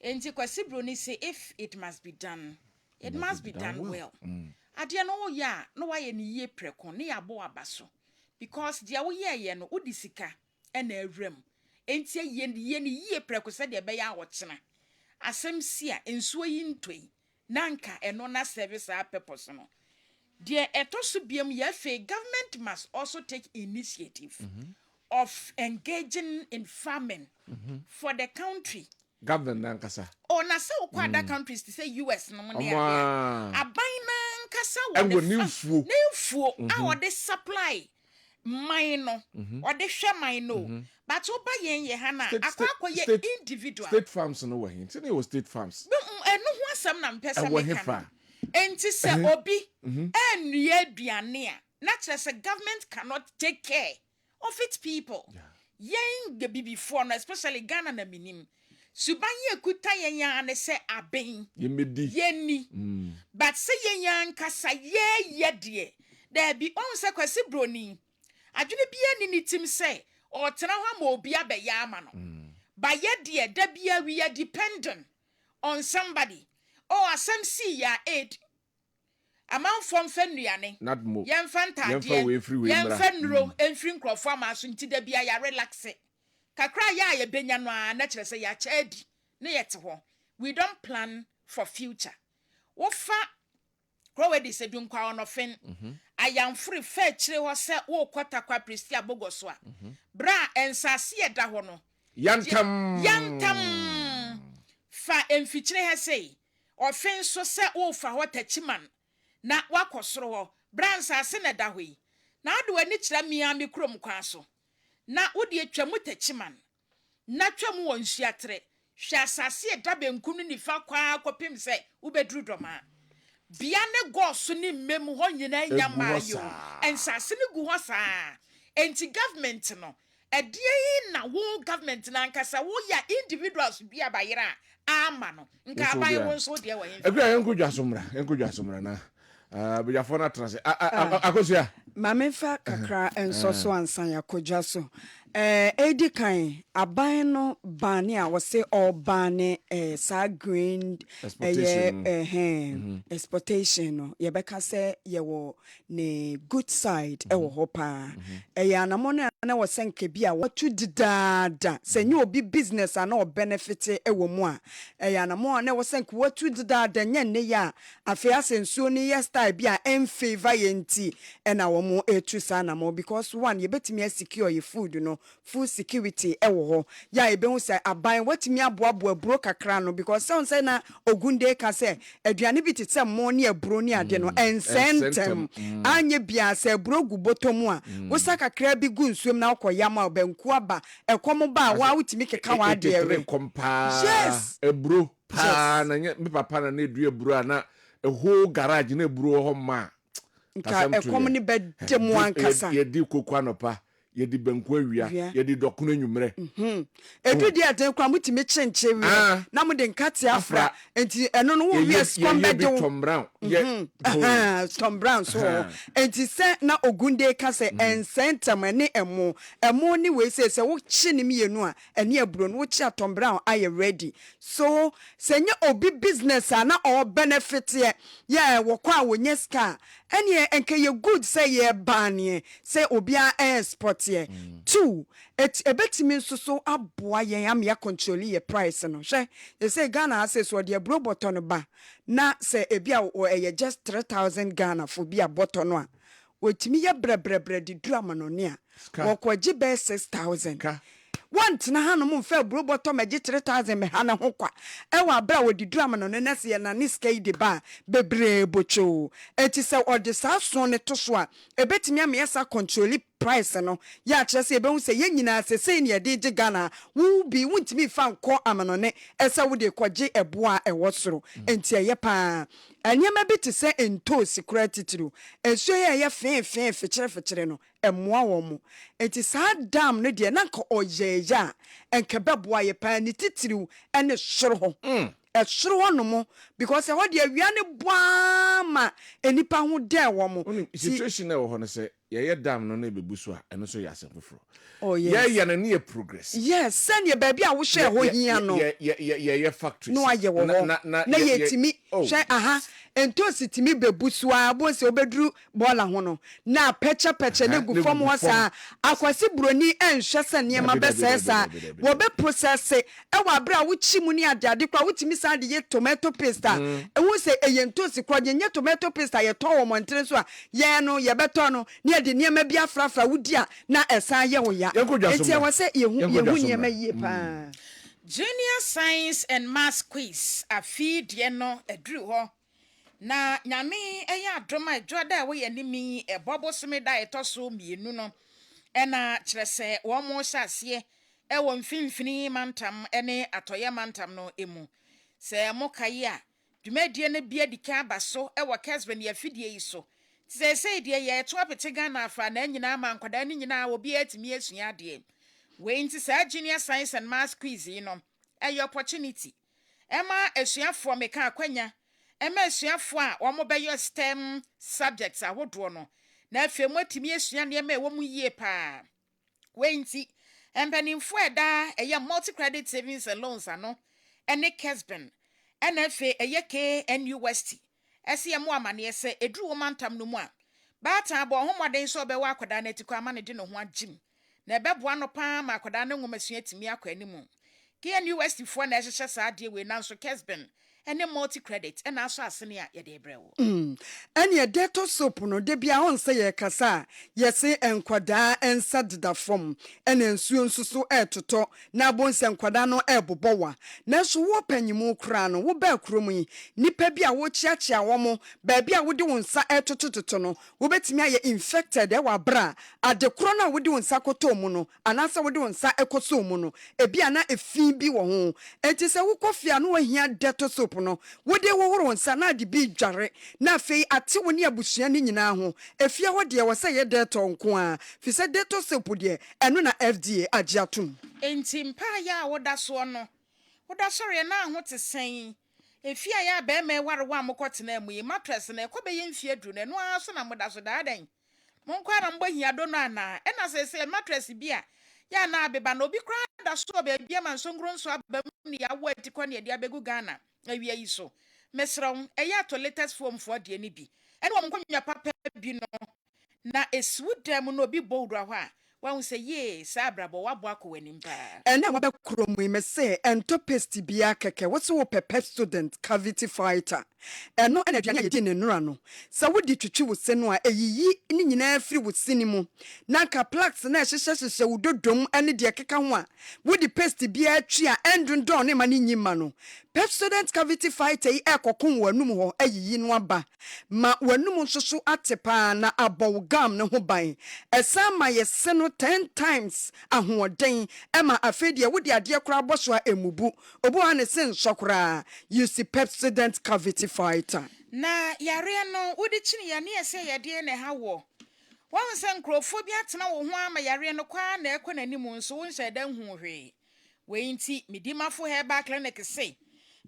Enti kwasi broni say if it must be done, it must be done well. Ade no ya no wa ye ni ye preko ne yabo abaso. Because dia wo ye no odi sika e na awram. Enti ye ni ye preko se de be ya wochena. Asem si a ensuo yi ntoi. Nanka eno na service a purpose no. The etosu biam ye fe government must also take initiative of engaging in farming for the country. Government nankasa. Or na sa ukwa other countries to say US no money. Abaina nkasa and we new food. Our the supply mine or the share mine but oba yen ye hana akwa ye individual state farms no way. It was state farms. No ho asam na mpesa me. Enti se obi enye aduane a na kire se government cannot take care of its people. Yen the before no especially Ghana na minim. Subanye kuta yen ne se aben. Yeni. But se yen kasa ye de. There be on se kwasi broni. Adwene bia ni tim se o tena ho ma obi abeya ama no. Ba ye de da bia we are dependent on somebody. Oh, asem si ya aid. Amount from fenuane. Not more. Yen fanta yen fenro enfri nkrofo amaso nti da bia ya relax. Kakra ya benya no a na kire se ya chaadi na yete ho. We don't plan for future. Wo fa Crowdy said dunkwa ono fen. I am free fair chire ho se wo kwata kwa Pristia Bogoso a. Bra ensase ye da ho no. Yantam fa emfichire he sei. Ofen so se wo fa ho tachiman. na wakosoro ho brands ase na da hoi na ade wani kira miami krom kwan so na wode atwa mutachiman na twam won hyiatre hwe asase da benkum ni nifa kwa kopim se ubedru doma bia ne goso ni mem ho nyina nyamayo ensase ne gu ho saa enti government no edie na wo government na nkasa wo ya individuals bia bayira ama no nka abai wo so de wo yen ekura yenkudwa somra na bujafo na trase akosia Mamefa kakra enso so ansan yakodwa so edi kan aban no bane a wose all bane sa green exportation no ye beka se ye wo ne good side e wo hopa anamo na wo senke bia watu didada se nye obi business ana o benefit e wo mu a anamo na wo senke watu didada nya ne ya afi asensuo ni ye style bia en favor yenti e na wo mu etu sana mo because one ye betimi secure your food no food security e wo ho ya ebe hu say aban watimi aboabo aburo kakra no because sound say na ogunde ka say aduane bi tete mo ne aburo ni ade no ensentem anye bia say aburo gu botomu a wo sa kakra bi gu nsuom na okoyama obanku aba ekom ba wa wutimi keka wa ade ewe yes aburo pa na me papa na edu aburo na a whole garage na aburo ho ma nka ekom ni bedemu ankasa ye di kokwa no pa ye di banku awia ye di dokuno nwumre edu di aden kwa mutimi chenche wi na mu de nkate afra enti eno no wo wi skombe de Tom Brown Tom Brown so enti se na ogunde ka se ensentem ne emo ni we se wo chi ni mienu a ene aburo no wo chi Tom Brown aye ready so se nye obi business na all benefit ye wo kwa wonye ska ene enke ye good say ye banie say obi a export ye two ebetimi nso so aboa yen am ya control ye price no hwe ye say Ghana say so de aburo botton ba na say ebia o just 3000 Ghana for bia botton no a wetimi ye brebre di drama no ne a wokwaji be 6000 want na hanom mfa bro bottom agi 3000 me hana ho kwa ewa bra wodi drama no ne se na ni sky de ba bebre bocho eti se odi sa so ne to so a ebetimi am yesa control price no ya kire se ebe hu se ye nyina se ne de gi Ghana wu bi wuntimi fa nko amanone esa wo de kwaje eboa ewosoro enti eye pa anyema bi te se ento security tru enso ye fe kire no emoa wo mu enti sa dam no de na nka oyeya enke beboa ye pa ni titiriu ene hwere ho hwere no mo because e ho de awia ne boa ma enipa ho de wo mo situation na wo ho no se ye dam no na bebusu a eno so ya asefoforo oh yes ye na ne progress yes send ye baby a wo hwe ho hia no ye factories no aye wo na ye timi hwe ento sitimi bebusu a bo se obedru bola ho no na peche ne gu fom ho sa akwasi broni enhwe se ne ma besesa wo be process e wa bra wo chimu ni ade kwa wo timi sa de ye tomato paste e wo se eyento sikroje nye tomato paste ye to wo montre so a ye no ye beto no ne de ne ma bia frafra wudi a na esa ye wo ya enti wo se ye hu ne ma ye pa Junior Science and Maths Quiz afi de no edru ho na nyame eya adoma edwoda we yanimi ebobo someda etoso mienu no ena kyerese wo mo hyase e wo mfimfini mantam ene atoye mantam no emu se mo kaye a dwumadie ne bia dika abaso e wo Kesben ya fidie yi so se die ye to apete Ghana afa na nyina ma nkwada ne nyina obi atimi asua de we nti sa Junior Science and Maths Quiz yi no e opportunity ema asuafo meka akwanya ema asuafo a wo be your STEM subjects ahodo no na afemu atimi asua ne ema wo mu yie pa we nti empanimfo eda eye multi credit savings and loans ano ene Kesben ena afi eye KNUST ese emu amane ese edru wo mantam no mu a bata abo homoden so be wa akoda na tikwa amane de no ho agim na ebeboa no pa ma akoda na ngomasua atimi akwa animu KNUST fo na ehye sa ade we nanso Kesben ene multi credit ena aso asene a ye de brewo ɛne ɛdɛtɔ soap no de bia ɔn sɛ yɛ kasa yɛse nkwadaa ɛnsa deda fam ɛna nsuo nso so ɛtotɔ na abonse nkwadaa no ɛbobɔ wa nanso wo panyimu kra no wo ba kurom yi nipa bi a wo chiachia wo mo ba bi a wo de wo nsa ɛtotototo no wo betimi ayɛ infected ɛwa bra ade kro na wo de wo nsa koto mu no anasa wo de wo nsa ɛkoso mu no ebi ana efi bi wo ho enti sɛ wo kofia no wahia dɛtɔ soap no wo de wo woro nsa na de bi dware na afei ate wo ne abusua ne nyinaa ho efia hɔ de wɔ sɛ yɛ dɛtɔ nko a fi sɛ dɛtɔ soap de ɛno na FDA agye atom enti mpa ya woda so no woda sɔre na ho te sɛn efia ya ba ma ware wa mokɔtena mu yi mattress na ɛkɔ bɛyɛ mfie duru na no aso na moda so daadan monkɔ ara mbɔ hia do no ana ɛna sɛ mattress bi a ya na abeba na obi kra da so ba bia man songro nso aba mu ne ya wo atikɔ ne de abegu Ghana awia yi so mesrɛw ɛyɛ to latest form for de ni bi ɛne wɔn nkɔnwa papa bi no na esu dɛm no obi bowdura hɔ a wɔn sɛ ye saa abrabɔ wabo akɔ w'anim pa ɛna wabɛkoro mu me sɛ ɛntɔ paste bia kɛkɛ wo sɛ wo pɛpɛ student cavity fighter ɛno ɛna aduane a yɛdi ne nnora no sɛ wodi twitwi wo se no a ɛyiyi ne nyinaa firi wo sini mu na nka plaques na ɛhyehyɛhyehyɛ wo dodom ne deɛ keka ho a wodi paste bia atwi a ɛndondɔn ne ma ne nyima no Pepsodent cavity fighter yi ɛkɔko w'anum hɔ ayiyi no aba ma w'anum nso so ate paa na abɔ wo gam ne ho ban ɛsan ma yɛse no 10 times ahoɔden ɛma afei deɛ wode adeɛ koraa bɔ so a emubu obo ha ne se nsɔ koraa use Pepsodent cavity fighter na yare no wodi kyini ya ne yɛsɛ yɛde ne ha wɔ wɔn sɛ nkrofo bi atena wo ho ama yare no kwa na ɛkɔ n'anim nso wo nhyɛ dan hu hwee wei nti midimafo herbal clinic say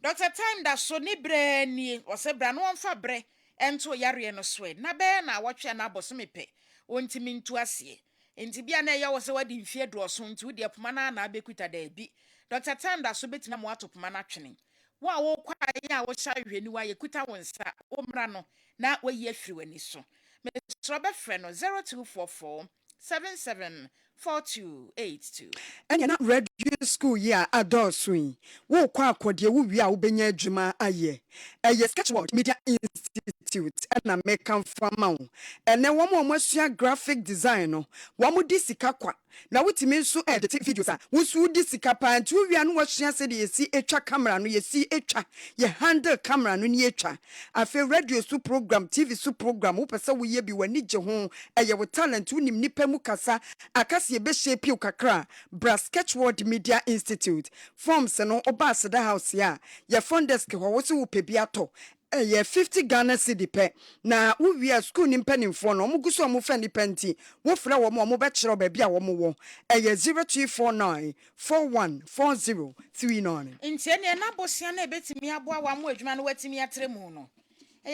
Dr. Time da so ni bre ni ose bra no onfa bre ento yare no so na be na wotwe na aboso mepe ontimi ntu ase enti bia na ye wo se wadi mfie do so nti wodi apoma na abekuta da bi Dr. Time da so betina mo atopoma na twene wo a wo kwa ya wo sha hwani wa ye kuta won sa wo mra no na wayi afiri wani so me so be frɛ no 0244 774282 ɛnyɛ na radio school yi a adɔɔso yi wo kɔ akɔdeɛ wo wi a wobɛnya adwuma ayɛ ɛyɛ Sketchword Media Institute ɛna meka mfama wo ɛnɛ wɔn a wɔasua graphic design no wɔn di sika kwa na wotimi nso edit videos a wosu di sika pa nti wo wi a no wɔasua sɛ de yɛsi etwa camera no yɛsi etwa yɛ handle camera no ni etwa afei radio su program TV su program wo pɛ sɛ wo yɛ bi w'ani gye ho ɛyɛ wo talent wo nim nipa mu kasa akasi ebe shape you kakra bra Sketchword Media Institute forms no oba aseda house ya your phone desk ho wo se wo pebi ato ye 50 Ghana cedi pe na wo wi school ni mpanimfo no mo guso mo fa ni penti wo fra wo mo be kire ba bia wo mo wo 0249 414039 ntie ne na bosia na ebetimi aboa wa mo adwuma no watimi atre mu no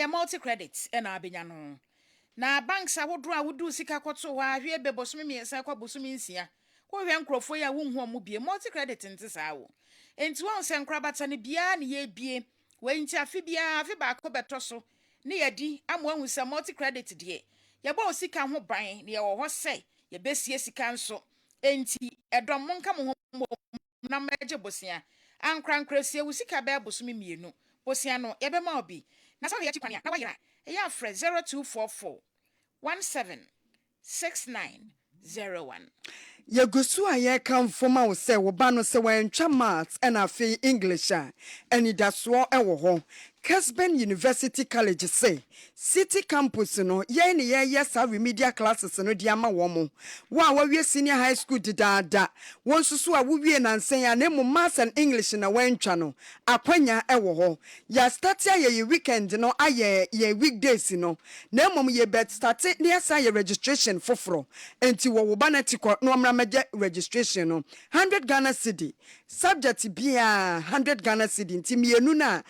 multi credit na abenya no na banks awodro awudu sika kwoto wa hwe be bosomi miensa kwa bosomi nsia ko hwe nkrofo ya wonhu omo bie multi credit ntisa wo enti won se nkrabata ne bia ne ye bie wenti afi bia afi ba ko beto so ne yadi amo ahu se multi credit de ye ba osika ho ban ne ye wo ho se ye besie sika nso enti edom monka mo ho na maje bosia ankrankresie wo sika ba bosomi mienu bosia no ye be ma obi na so ye chikwane na wayira e ya frɛ 0244 176901 Yagusu a ye kan foma wo se wo ba no se wantwa maths and afi English a eni daso ewo ho Kesben University College say City Campus no ye ne ye sa remedial classes no dia ma wo mo wa wie senior high school didada won susu a wo wie nansen ya na mu maths and English na wantwa no akwanya ewo ho ya start ya ye weekend no aye ye weekdays no na mom ye bet start ne ya sa ye registration foforo enti wo ba na tikọ no amramaje registration no 100 Ghana cedi subject bia 100 Ghana cedi enti mienu na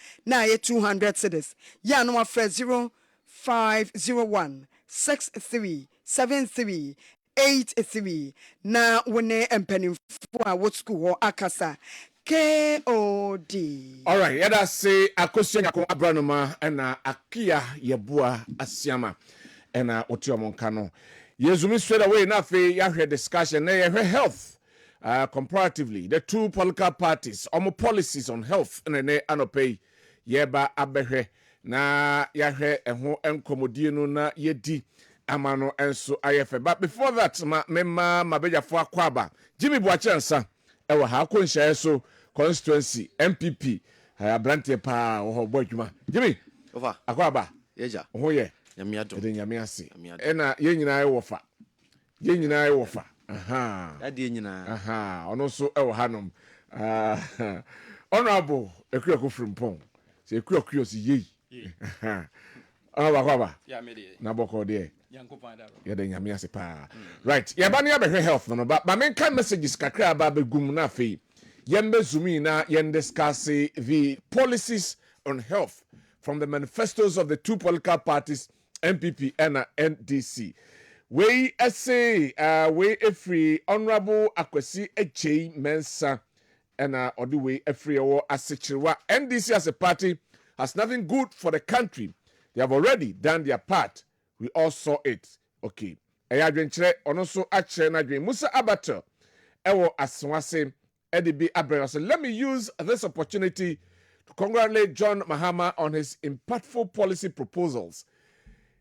ye 200 cedis ya no afre 0501 637383 na wone empanimfo a wo school ho akasa KOD. All right, yada say akosia nyako abranoma na akia yeboa asiama na otiomonka no. Yezumi straight away na fe yahwe discussion na yahwe health comparatively the two political parties omo policies on health na ne anopay yɛba abɛhwɛ na yɛahwɛ ɛho nkɔmmɔdie no na yɛdi ama no nso ayɛ fɛ. But before that, mema mabɛgyafo akɔ aba Jimmy Boakye Ansa ɛwɔ ha akɔnhyɛeɛ so constituency MPP aberanteɛ paa wɔ hɔ bɔ adwuma. Jimmy akɔ aba Yeja. ho yɛ Yamiado. ɛde nyame ase Nyame ɛna yɛn nyinaa ɛwɔ fa yɛn nyinaa ɛwɔ fa aha Adi nyina. aha ɔno nso ɛwɔ hanom honorable Ekuako Frimpong sɛ Ekuako si yei akɔ aba Yeah, me na bɔkɔ deɛ Yankopɔn adaro. yɛde nyame ase paa right yɛba ne yɛbɛhwɛ health no ba menka messages kakra aba bɛgum na afei zoom in na discuss the policies on health from the manifestos of the two political parties MPP and NDC. We say we every honorable Akwesi Echei Mensa and all the way every Asechirwa. NDC as a party has nothing good for the country. They have already done their part. We all saw it. Okay. Eyadwenchere onoso achere na dwen Musa Abato ewo aswase edibi abrela. So let me use this opportunity to congratulate John Mahama on his impactful policy proposals.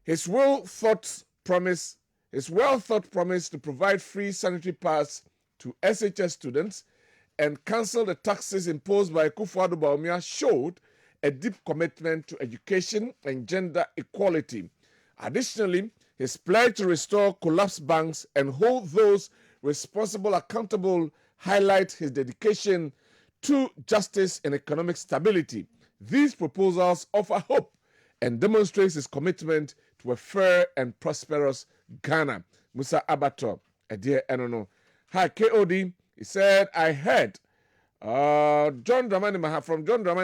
His well-thought promise to provide free sanitary pads to SHS students and cancel the taxes imposed by Akufo-Addo Bawumia showed a deep commitment to education and gender equality. Additionally, his pledge to restore collapsed banks and hold those responsible accountable highlight his dedication to justice and economic stability. These proposals offer hope and demonstrates his commitment to a fair and prosperous Ghana. Musa Abato, a dear Enono. Hi, KOD. He said, I heard from John Dramani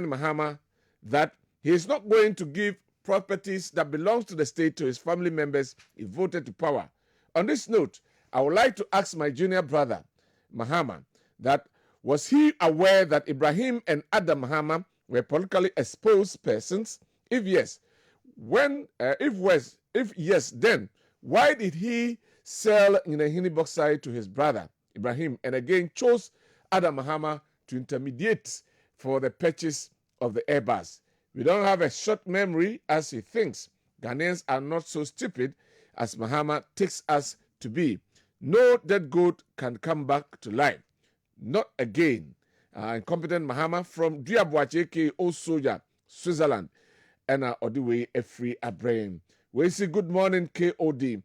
Mahama that he is not going to give properties that belongs to the state to his family members if voted to power. On this note, I would like to ask my junior brother, Mahama, that was he aware that Ibrahim and Adam Mahama were politically exposed persons? If yes, if yes, then why did he sell Nyinahini bauxite to his brother Ibrahim and again chose Adam Mahama to intermediate for the purchase of the Airbus? We don't have a short memory as he thinks. Ghanaians are not so stupid as Mahama takes us to be. No dead goat can come back to life. Not again. Incompetent Mahama from Duabuache, aka Old Soldier, Switzerland. And Odiwe Efri Abraham. We say good morning, KOD.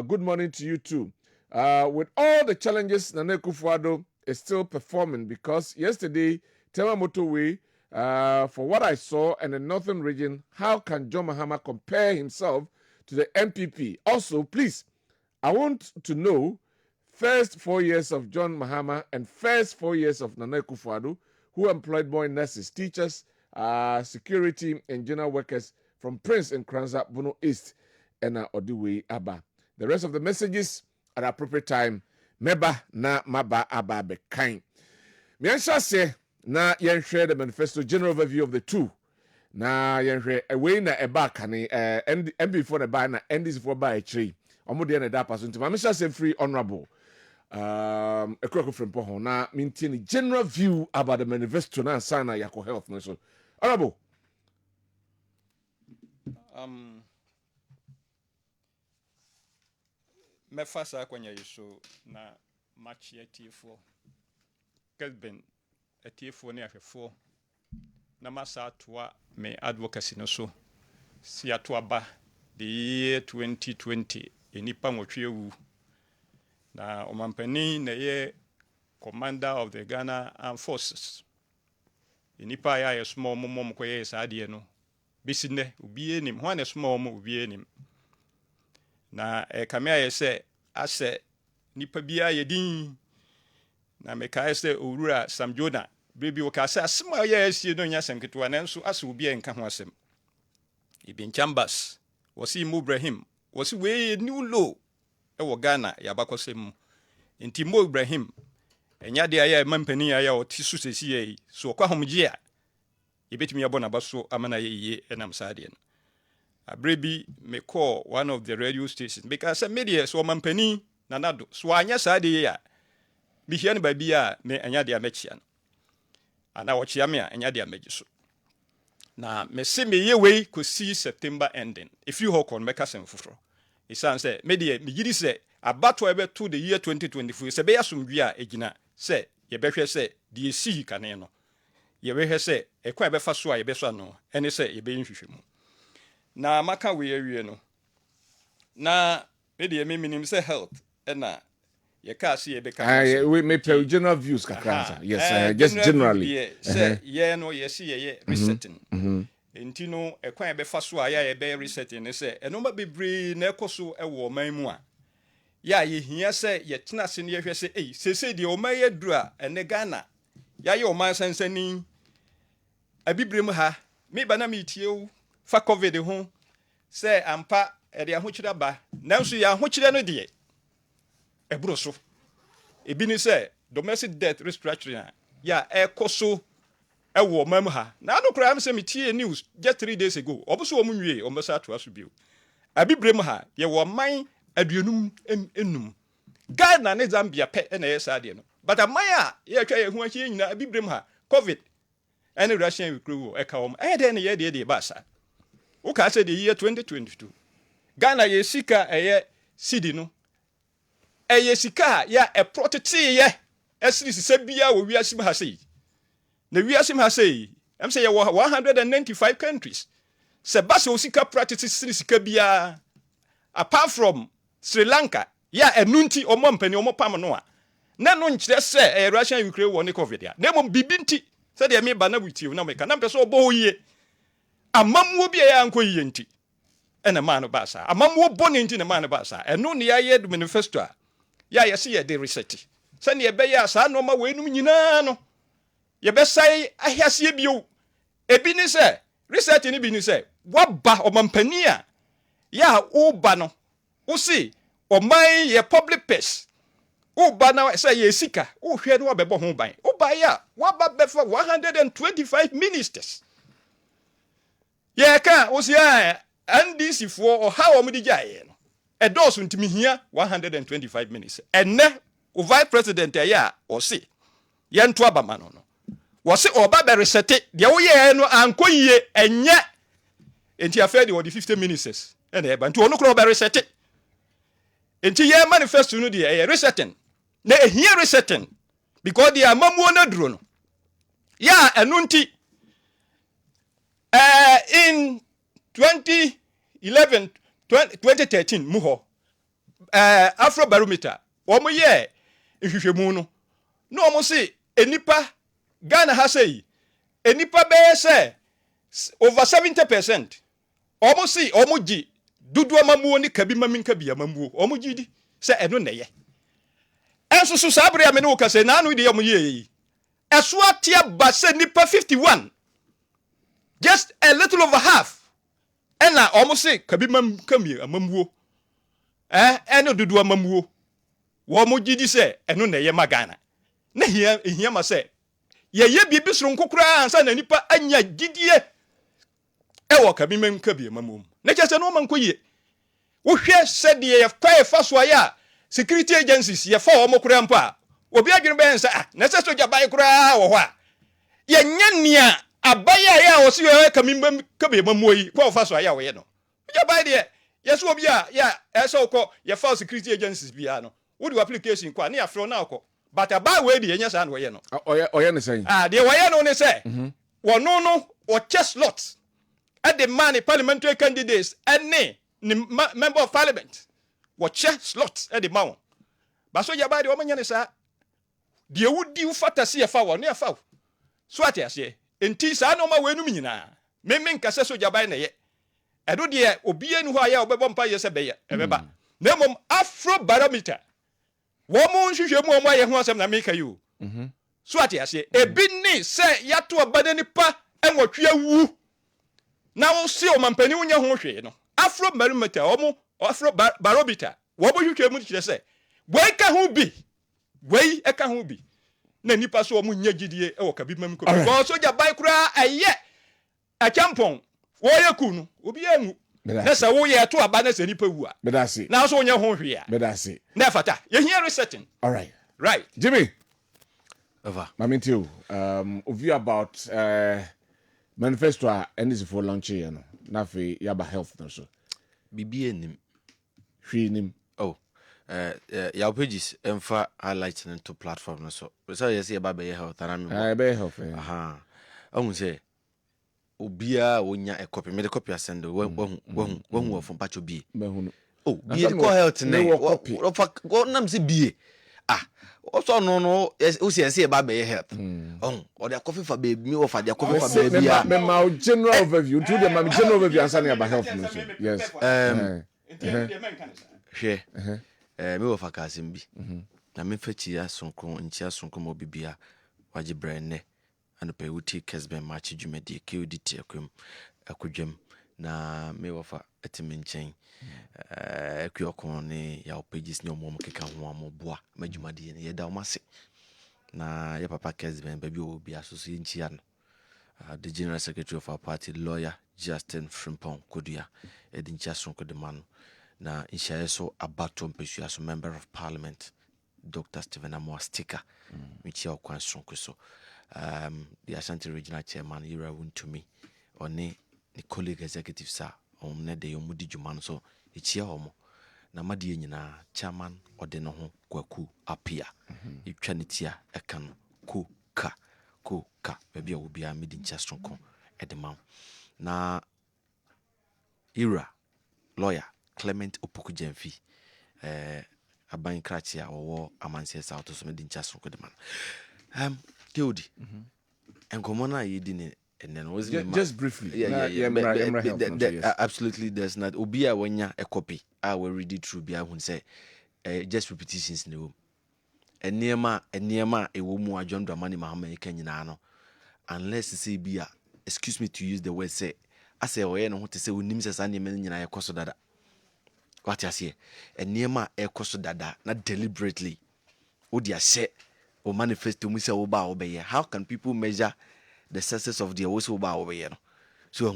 Good morning to you too. With all the challenges, Nana Akufo-Addo is still performing because yesterday, Tema Motorway, for what I saw in the northern region, how can John Mahama compare himself to the MPP? Also, please, I want to know first 4 years of John Mahama and first 4 years of Nana Akufo-Addo, who employed more nurses, teachers, security and general workers from Prince and Kranza, Bono East, and Odiwe Aba. The rest of the messages at appropriate time. Meba na maba aba be kind. Miansha se na yenhwe the manifesto general overview of the two. Na yenhwe away na eba kane MB for the buy na NDC for buy tree. Omo de na da paso nti Miansha se free honorable. Ekuako Frimpong ho na maintain general view about the manifesto na sana yako health no so. Honorable. Mefa saa kwanya yi so na match atiefo Kelvin atiefo ne ahwefo na masa toa me advocacy no so si ato aba the year 2020 enipa nwotwe ewu na omampani na ye commander of the Ghana Armed Forces enipa ya small momom ko ye saa de no bisine obi enim ho na small mo obi enim na kamea yese ase nipa bia yedin na meka se owura Samjona bebi wo ka se asema ya asie no nya semketo na nso ase obi enka ho asem Ibn Chambers wasi Ibrahim wasi we new law wo Ghana ya bakosem nti Mo Ibrahim enya de aya mampani aya o tisu sesi yi so kwa homgye a yebetimi abona baso amana ye enam saade no abrebi me call one of the radio stations because media so mampani nanado so anya saade ya bi hia ne ba bia me anya de amechia no ana wo chia me a anya de amegiso na me se me ye wei ko see September ending if you hawk on meka sem foforo isan say me de me gidi say abato ebe to the year 2024 se be yasomdwi a egina say ye behwe say de esi kane no ye behwe say ekwa ebe fa so a ye be so no ene say ye be nhwehwe mu na maka we awie no na me de me minim say health na ye ka see ye be ka we may pay general views kakransa yes just generally say ye no ye see ye resetting enti no ekwan ebe fa so a ya ye be resetting ne say eno ma bebre na ekoso e wo man mu a ya ye hia say ye tena se ne ye hwe say sese de o man ye duru a ene Ghana ya ye o man sansani abibrem ha me ba na me tie o fa covid ho say ampa e de ahokyira ba nanso ya ahokyira no de eburo so ebi ni say domestic death restructuring ya ekoso e wo mam ha na no kra am say me tie news just 3 days ago obuso o munwie o mbesa to aso bio abibrem ha ye wo man aduonum enum Ghana ne Zambia pe na ye sa de no but amaya ye twa ye hu ahie nyina abibrem ha covid any Russian recruit e ka wo de ne ye de ba sa wo ka say the year 2022 Ghana ye sika eye cedi no eye sika ya e protete ye esiri sisa bia wo wiasim ha sei na wiasim ha sei am say ye 195 countries se basa o sika practice sika bia apart from Sri Lanka ya enunti omo mpani omo pam no a na no nkyere se Russian Ukraine wo ne covid ya na mom bibinti se de me ba na buti na me ka na mpese obo yie amamuo bia ya anko yie nti ena ma no basa amamuo boni nti na ma no basa eno ne ya ye manifesto a ya yesi ye de research se ne be ya sa no ma wenum nyina no ye be sai ahiase bio ebi ni se research ni bi ni se waba omampani a ya uba no usi oman ye public purse uba na say ye sika uhwe no abebo ho ban uba ya waba befa 125 ministers ye ka usi ya NDC for how omudi jaye no edoso ntimi hia 125 ministers enne o vice president ya o si ye nto abama no wo se oba be resete de wo ye no ankoyie enye enti afedi wo di 50 ministers ene eba nti ono kro oba resete enti ye manifesto no de resetting na ehia resetting because the amamuo na duro no ya enu nti in 2011 2013 muho Afro Barometer omo ye nhwehwemu no omo se enipa Ghana ha sei enipa be se over 70% omo se omo gi dudu amamuo ni kabi maminka bi amamuo omo gi di se eno neye enso so sabre ame no ka se na anu de omo ye eso atia ba se nipa 51 just a little over half ena omo se kabi mamka mi amamuo eno dudu amamuo wo mo gi di se eno neye magana na hia ma se ye bibi soro nkokora ansa na nipa anya gidie ewo kabi mamka bi amamuo na kyese no man koye wo hwe se de ye kwae fa so ya security agencies ye fa omo kora mpa obi adwene be nsa na se soja bai kora wo ho a ye nyania abaya ya wo se ye kamimka bi amamuo yi kwa fa so ya wo ye no soja bai de ye so obi a ya ese okọ ye fa security agencies bia no wo di application kwa na ya fro na okọ but aba we di enya sa na wo ye no oye ne say de wo ye no ne se wo no o chess slot at the man parliamentary candidates any member of parliament watch slot at the man but so ya ba de o manya ne sa de wudi ufata se fa wo ne fa so ate ase enti sa no ma wenum nyina memmen kase so ya ba ne ye edo de obi enu ho ya obebo mpa ye se be ye ebeba na mom Afro Barometer wo mo nhwehwe mu o mo ye ho asem na meka you so ate ase ebi ni se ya to obade nipa enwotwe awu na wo se o mampani unya ho hwe no Afro Barometer omo Afro Barometer wo bo hwehwe mu kire se wei ka ho bi na nipa so omo nya gidie e wo kabi mam ko go so ja bai kura aye a champon wo ye kunu obi anu na se wo ye to aba na se nipa wu a bedasi na so onya ho hwe a bedasi na fata ye here resetting all right Jimmy over mamintiu of you about manifesto a NDC for launch here no na fe yaba health no so bibi enim hwe nim oh your pages emfa highlights into platform no so yes e ba be health na me be health aha ohun say obia wonya a copy me the copy asend wo from pacho bi be hunu oh bi the health na wo nam se bi also no o se e ba be health o the coffee for baby me o for the coffee for baby me ma general overview to the ma general overview answer about health no so yes hwe me wo fa kasim bi na me fachi asonkron nchi asonkron mo bibia waje brenne and pe wuti kesben match dwumadi KODT akwam na me wo fa etimi nchen akuokon ne ya pages ne omom keka ho amoboa madwumadi ne yeda omase na ya papa kesben baby obi asoso nchi ya no the general secretary of our party lawyer Justin Frimpong Kodua edinchi asonko de man na inshayeso abato mpesua so member of parliament Dr. Stephen Amwastika michi okwan sonko so the Ashanti regional chairman Ira Wuntumi oni ni colleague executive sir ne de yomudi dwuma so ichia homo na made nyina chairman ode no ho kwaku apia itwa ne tia eka no ko ka baby obi a midi ncha sonko edema na Ira lawyer Clement Opoku Jemfi aban kratia wo amanse south so medi ncha sonko de man Theodi enkomo na yedi ne enen was just briefly absolutely there's not obi a wanya a copy I will read it through bia hun say just repetitions ne wo eniema e wo mu adwon do mani mahama e kanyina no unless say bia excuse me to use the word say ase wo ye no ho te say onim se sa ne men nyina ye koso dada what you say eniema e koso dada na deliberately odi ase o manifesto mu say wo ba wo be ye. How can people measure the success of their wo ba wo be ye no so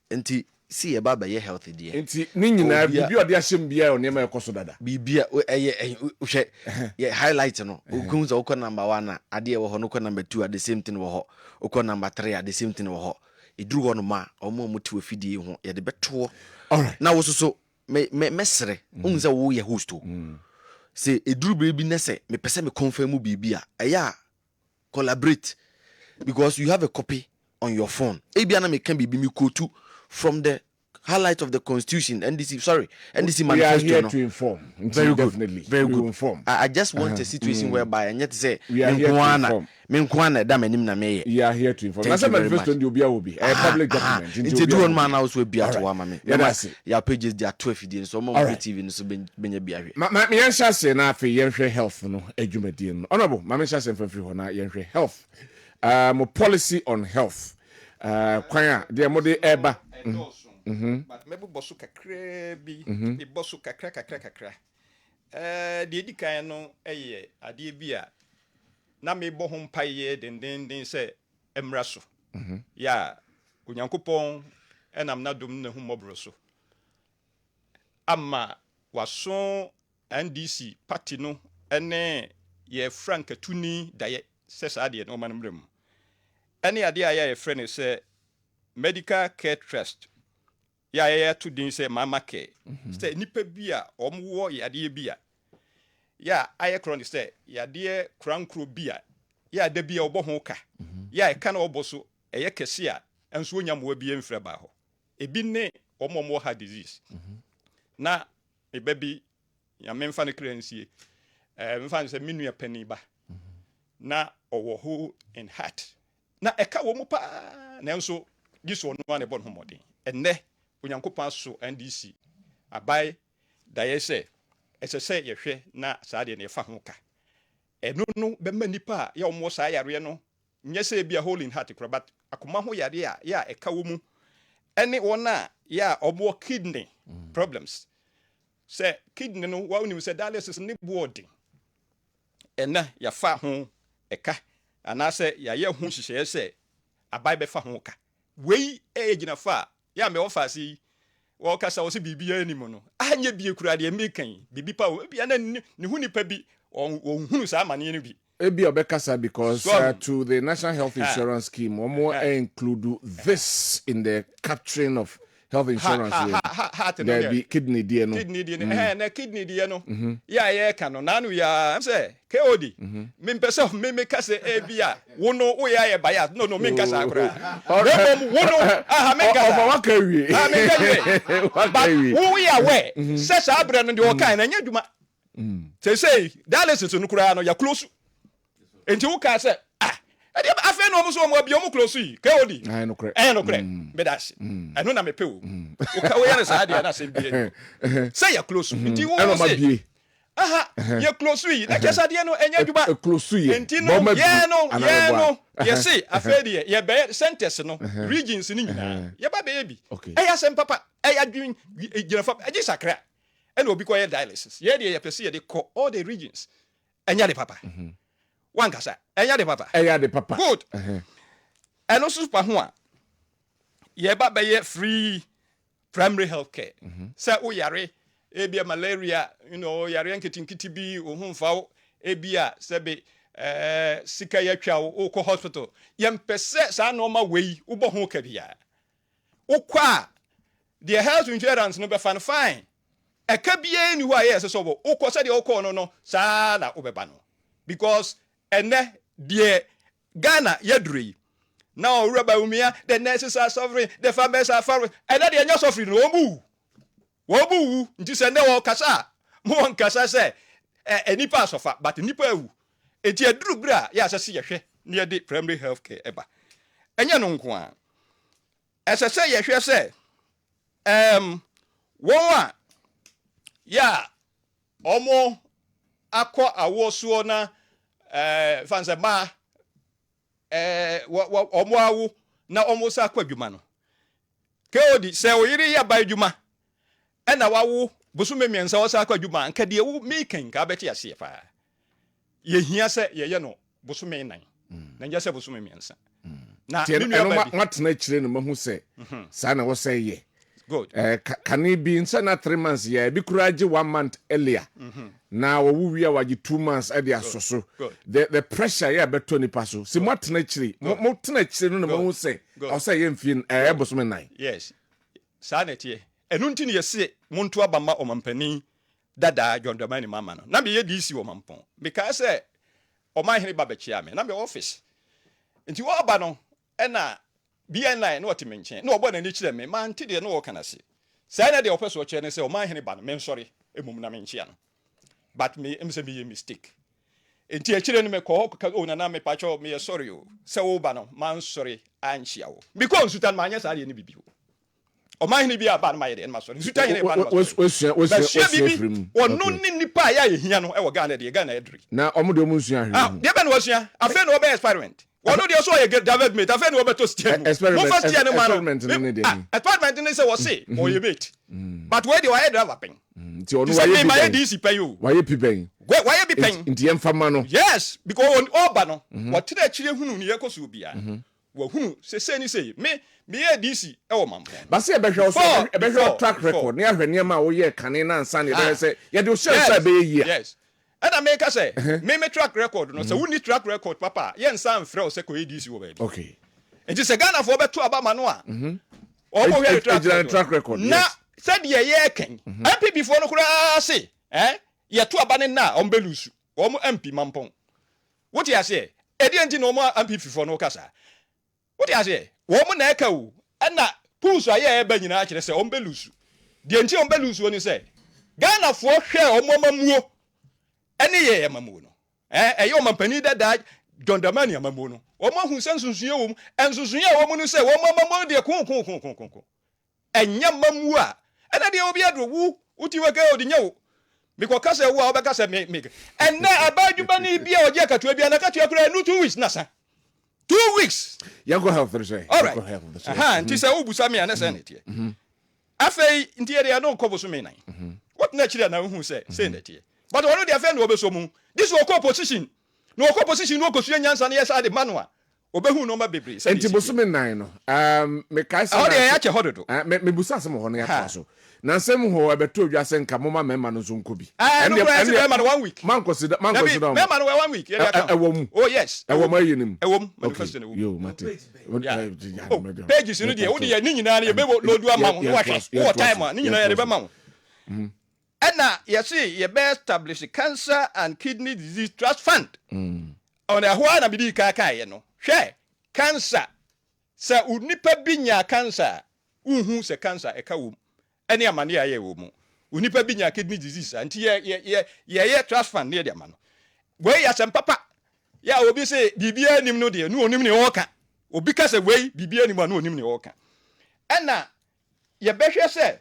enti see eba be ye healthy there enti ni nyina bibi odi ahyem bia o eniema e koso dada bibia eye hwe ye highlight no okun so uko number 1 ade wo ho no uko number 2 at the same thing wo ho uko number 3 at the same thing wo ho eduru ho no ma omo muti ofidie ho ye de beto alright na wo so mesere unze wo ye host say eduru bebi na say me pese me confirm bibia eya collaborate because you have a copy on your phone ebia na me can bibi me quote from the highlight of the constitution NDC manifesto. We are here no? to inform. Very definitely. Very good. Inform. I just want a situation whereby and yet say we are here to inform. We are here to inform. That's a manifesto will be a public document. Into do one man also be at one mama. Yeah, that's it. Your pages they are 12 days so more TV so benya biare. Ma me yanhya say na afi yenhwe health no adwumadie no. Honorable, ma me yanhya say mfamfiri ho na yenhwe health. Mo policy on health. Kwan a de mo de eba. But maybe bosu kakra bi e bosu kakra de edikan no eye ade bi a na me bo ho mpaye den se emra so ya onyankopon enam na dom na hu mobro so ama waso NDC party no ene ye Frank Atuni daye se saade no manmrem ene ade aya ye frɛ ne se medical care trust ya to din say mama care say nipa bi a omwo yade bi a ya aye chronic say yade krankro bi a ya da bi a obo ho ka ya e ka na obo so eye kese a enso onyamoa bi emfra ba ho ebi ne omomwo ha disease na eba bi ya memfa ne kransie memfa say menu apani ba na owo ho in heart na eka wo mu pa na enso giso no na bon ho modin enne onyankopon so NDC abai da yese esese yehwe na saade ne fa ho ka eno no be manipa ya omo sa yare no nyese bia hole in heart kro but akoma ho yare a ya eka wo mu ene wona ya omo kidney problems say kidney no wa uni say dialysis ne boarding ena ya fa ho eka ana say ya ye ho hihye say abai be fa ho ka wei ejina fa ya me ofasi wo kasa wo se bibia animu no anye bie kura de mekan bibi pa wo bia na ne hu nipa bi on hunu sa amane no bi Ebi obekasa because Go. to the National Health Insurance Scheme, more include this in the capturing of health insurance. Heart no There there. be kidney dear no. Kidney deɛ no na kidney deɛ no ya yɛ ka no nanu ya am sɛ KOD me mpɛ sɛ me ka sɛ ebi a wo no wo ya yɛ bias no me nka sa akora wo no aha me nka sa Waka wie. ah me nka wie Waka but wie. wo ya we sɛ saa abrɛ no deɛ ɔka na nya dwuma sɛ dialysis no kura no ya close enti wo ka sɛ ɛde afɛ no ɔmo so ɔmo abi ɔmo close yi KOD Ai no correct. ɛyɛ no korɛ medase ɛno na mepɛ wo woka woyɛ no saa deɛ na asɛm bie sɛ yɛ close nti wo Eno ma sɛ bie. aha yɛ close yi na kyɛ sɛ adeɛ no ɛnyɛ adwuma Close ye. nti no yɛ no yɛse afei deɛ yɛbɛyɛ centers no regions no nyinaa yɛba bɛyɛ bi Okay. ɛyɛ asɛm papa ɛyɛ adwen gyina fa agye sakra ɛna obi kɔyɛ dialysis yɛ deɛ yɛpɛ sɛ yɛde kɔ all the regions ɛnyɛ de papa wankasa ɛnyɛ de papa Eya de papa. good ɛno nso pa ho a yɛba bɛyɛ free primary health care sɛ woyare ebia malaria yare nketenkete bi wo ho mfa wo ebia sɛbe sika yɛatwa wo wokɔ hospital yɛmpɛ sɛ saa nɔɔma wei wobɔ ho ka biaa wokɔ a deɛ health insurance no bɛfa no fine ɛka biaa ni hɔ a yɛyɛ sɛ sɛ wɔ wokɔ sɛdeɛ wokɔɔ no saa na wobɛba no because ɛnɛ deɛ Ghana yɛduru yi now Rumia, the nurses are suffering, the farmers are suffering, and that they are suffering. Wobu, just send no kasa, more kasa say, any pass of it, but nipa. It's a drew bra, yes, I see a share near the primary health care ever. And you know, as I say, I say, one, yeah, omo aqua awosuona, fansema. Ọmọ awo na ọmọ sa akọ adwuma no KOD sɛ wo yiri ya ba adwuma ɛna wawo bosume miɛnsa wo sa akọ adwuma nka de wo making ka bɛte ase fa ye hia sɛ ye ye no bosume nan na nja sɛ bosume miɛnsa na Tiɛ no matena kyerɛ no mahu sɛ saa na wo sɛ yɛ good can it be inside na 3 months yeah bi kura gye 1 month earlier na wo wi a wagye 2 months e de asoso the pressure yeah beto nipa so si mo tena kyire mo tena kyire no na mo sɛ o sɛ ye mfie e bosom nan yes saa na tie ɛnu nti ne yɛse monto abama ɔmampani dada John Dramani mama no na be ye DC ɔmampɔn because ɔman hene ba bɛkyia me na me office nti wo aba no ɛna BN9 no what mention no obo na ni kyerɛ me man ti de no wo kana se sai na de opeso kyerɛ ne sɛ o man hene ba no men sorry emum na menkyia no but me em sɛ me mistake enti a kyerɛ no me kɔ o na na me pacho me sorry o sɛ wo ba no man sorry ankyia wo because sutan ma anya sa de ne bibi o man hene bi aba no ma ye de ma sorry sutan hene ba no osua ono ni nipa ya ye hia no e wo Ghana de Ghana edri na omo de omo nsua hwe de ba no osua afa no obe experiment one dey so ye get David mate afa no obeto stiam experiment ni say wo say o ye mate but where dey why driver pen nti ono why my DC pen you why pipen why be pen nti em fama no yes because on oba no what tire chire hunu ni yekoso bia wo hunu se ni say me ye DC e wo mampo ba se ebehwe track record ne ahwe ne ma wo ye kane na ansa ne be say ye de o share say be ye yes and I make us say me track record no so we need track record papa ye nsa mfrɛ o say ko ADC wo ba okay it is a Ghana for beto abama no a omo we track record na said ye ken MP before no kura say ye to aba ne na o mbelusu omo MP mampon what you say e de enti no omo MP before no kasa what you say omo na eka o na pulse aye e ba nyina akire say o mbelusu de enti o mbelusu oni say Ghana for hwe omo mamuo ene ye mamuo no eyo mampani dada John Dramani mamuo no omo hu sensunsuye wom ensunsuye wom no say omo mamuo de kun enya mamuo a ena de obi adro wu uti weka odi nyawo because kasa wu a obeka se me ena abadwuma ni bia oje akatua bia na katua kura no 2 weeks nasa 2 weeks yango health for say aha nti se ubusa me ana se ne tie afei nti ere no kobo so me nan what na chire na hu say ne tie but one dey defend obeso mu this will opposition no opposition no kosua nyansa na yesa de manual obehu no ma bebre say enti bosome nan no me kai say how dey ya che hododo me busa asem ho no ya to so na nsem ho ebeto odwase nka moma mema no so nkobi and mema no 1 week man consider mema no 1 week ewom oh yes ewom ayenim ewom manifesto no yo mate pages no dey wo dey ni nyina na ye be load ama ho no wahwe wo time ni nyina ye be ma ho Ena yesi ye be establish Cancer and Kidney Disease Trust Fund. On a ho na bidi ka ye no. Hwe cancer se unipa binya cancer unhu se cancer e ka wo. Ene amane ya ye wo mu. Unipa binya kidney disease anti ye trust fund ne de ama no. We ya sem papa. Ya obi se bibia nim no de no onim ne wo ka. Obi ka se we bibia nim no onim ne wo ka. Ena ye behwe se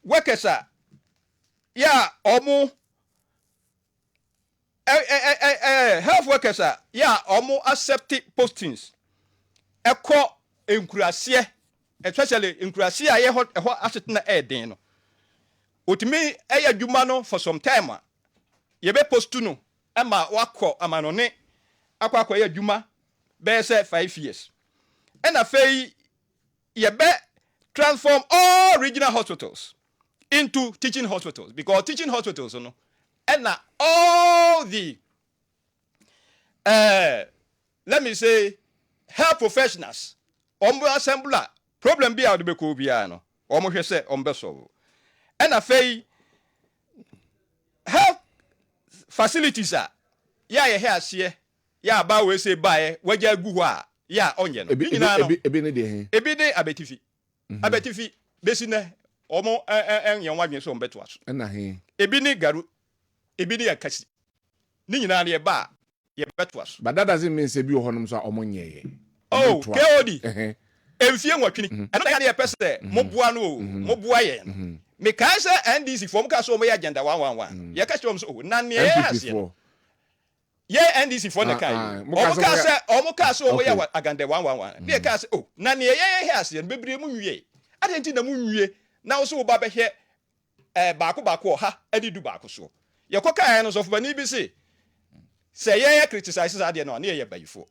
workers ya omu health workers ya omu accept postings eko enkurase especially enkurase aye ho asetna eden no otimi eya dwuma no for some time ye be postu no ama wakọ amanone akwa ya dwuma be say 5 years ena fei ye be transform all regional hospitals into teaching hospitals because teaching hospitals no and all the let me say health professionals assembler problem be out be ko bia no omo hwe se ombe solve and afei health facilities ya ye here ase ya ba we say bae waja gu ho a ya onye no ebi ne de he ebi de abetifi abetifi besine omo enye nwadwen so mbeto aso na he ebi ni garu ebi ni yakasi ni nyina na ye ba ye beto aso but that doesn't mean say bi ohonum so omo nyeye oh KOD emfie nwatwini eno ya ye pese moboa no moboa ye me kan se NDC form ka so omo ye agenda 111 ye ka chom so na ne ye ye NDC for the kai omo ka se omo ye agenda 111 be ka se oh na ne ye he ase bebre mu nwie adenti na mu nwie na so ba be hwe baako ha edidu baako so ye koka no so fo bani bi se ye criticize ade no na ye bayifo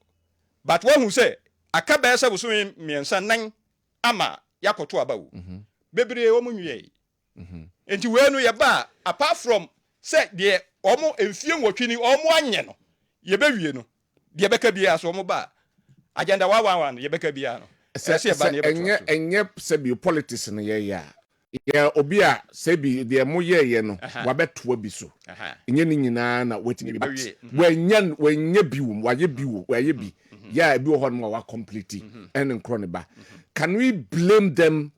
but when who say aka ba se buso miensa nan ama yakoto aba wo bebre o mu nwie enti we no ye ba apart from say de omo emfie nwotwini omo anye no ye bewie no de beka bia so omo ba agenda 111 ye beka bia no se ba ne enye se bi politics no ye ya ya obi a se bi de mo ye no wabetoa bi so enye ni nyina na wetin bi wanya bi wo waye bi ya bi ho no wa complete en nkro ne ba can we blame them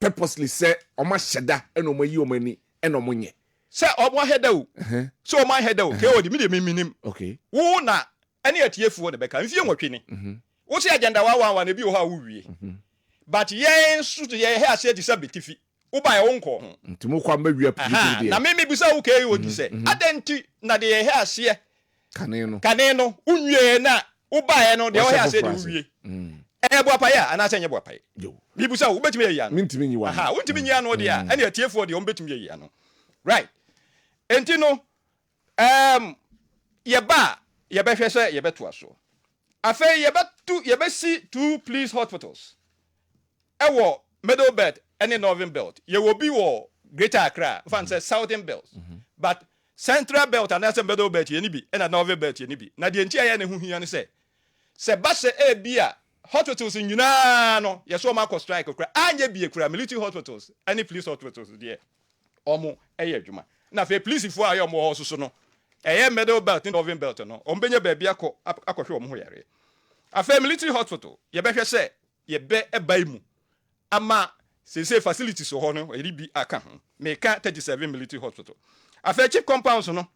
purposely say oma sheda en oma yi oma ni en oma nye se oma heda o so oma heda o KOD me de minim okay wo na ene atiefuo ne beka mfie nwotwe ni wo se agenda 111 na bi wo ha wo wie but yen suit ye he ase di sabetifi wo ba ye wonko ho ntimo kwa mawia pidi na me bisa wo KOD se adenti na de ye he ase kane no unwie na wo ba ye no de wo he ase de wo wie bo apaya ana se nye bo apaya yo bi bisa wo betimi ye ya no mintimi nyi wa wo ntimi nyi ano de a ene atiefuo de wo betimi ye ya no right enti no ye ba ye be hwe se ye beto aso afei ye be see 2 police hospitals ewo middle belt and northern belt ye will be wo greater Accra fan say southern belt but central belt and that's middle belt ye ni bi and northern belt ye ni bi na de ntia ye ne hu hia ne se ba se e bia hospitals nyina no ye so ma ko strike kra anya bi ekura military hospitals any police hospitals there omo eye adwuma na fe police fo ayo mo so no eye middle belt and northern belt no ombenya ba bia akohwe omo ho yare afa military hospital ye be hwe se ye be ebai mu ama say facilities so ho no eri bi aka ho meka 37 military hospital afa chief compounds no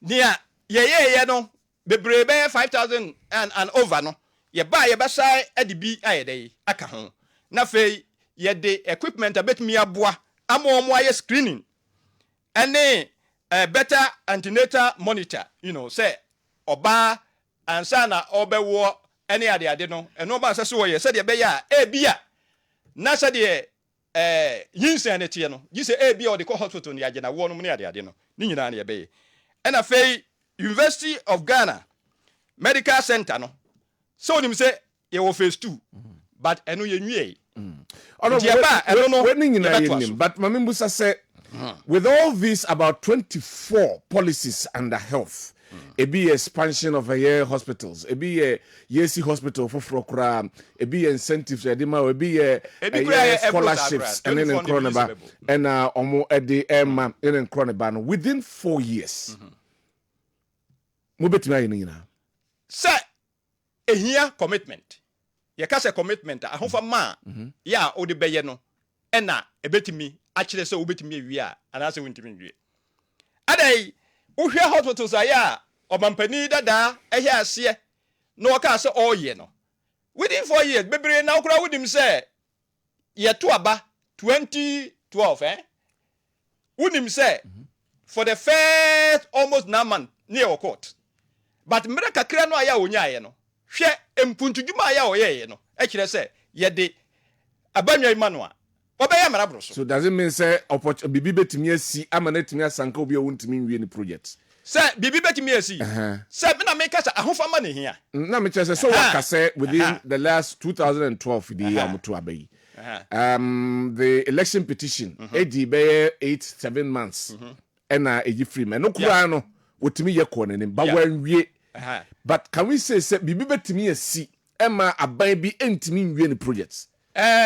dia ye no bebrebe 5000 and over no ye ba ye be sai adibi ayedai aka ho na fe ye de equipment abetumi aboa ama omo aye screening ene better antenatal monitor say oba ansa na obewo ene ade no eno ba sese wo ye se de be ya bia na se de yinsen ne tie no gise bia o de ko hospital ni agena wo no ne ade no ni nyina na ye be ena fei University of Ghana Medical Center no. So nim say you were phase 2. But eno ye nwie. But Mami Musa said, with all these about 24 policies under health, it be expansion of hospitals, it be a YC hospital for Frokra, it be incentives, it be scholarships, and then in Cronaba, and Omo at the Emma in Cronaba within 4 years. Mubet Sir, a here commitment. Ye kase commitment a hofa ma ya o de beye no na ebetimi a kire se obetimi awie a anase wontimi nwie adai wo hwe hospitals aya obampani dada ehye ase no o ka se oye no within 4 years bebre na okura wodim se ye to aba 2012 wodim se for the first almost 9 months near court but mera kakra no aya onyaye no hwe empuntudwuma ya oyeye no e kire se ye de abanwa imanoa obeye marabro so does it mean say bibi betimi asi amanetimi asanka obi wontimi nwie ni project say bibi betimi asi say me na make say ahofama na hia na me kire so waka say within the last 2012 the year amuto abayi the election petition edi be 8-7 months na eji free man no kura no wotimi ye ko nanim ba wanwie. But can we say bibi betimi asi ema aban bi entimi nwie ni projects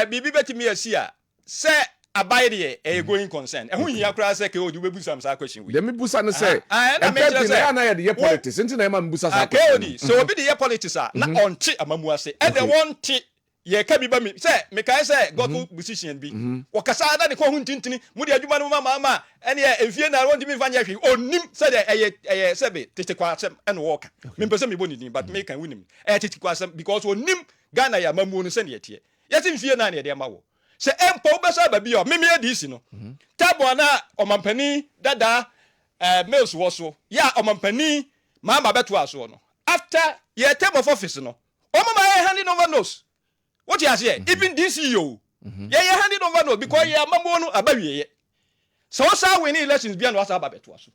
bibi betimi asi a say abai de going concern ehun hia kura say ke odi bebu sam sa question we dem busa no say na me kire say na ye politics nti na ema busa sa question so obi de ye politics a na onti amamu ase e de wonti ye ka bi ba mi say me kai say god decision bi wo kasa da ne ko hu ntintini mu de adwuma no mama ene efie na wonti mi fanya hwe onim say de eye sebe tete kwa asem ene wo ka me pese me boni din but me kan winim tete kwa asem because onim Ghana ya mamu no se ne yetie yeti mfie na ne de ma wo se empo besa ba bi o me adisi no tabo na omampani dada mails wo so ya omampani mama beto aso no after ye term of office no omama ye handing over nose. What you say? Even this CEO, yeah, handed over no because yeah, mamono abawiye. So sa winning elections be no asa abeto aso.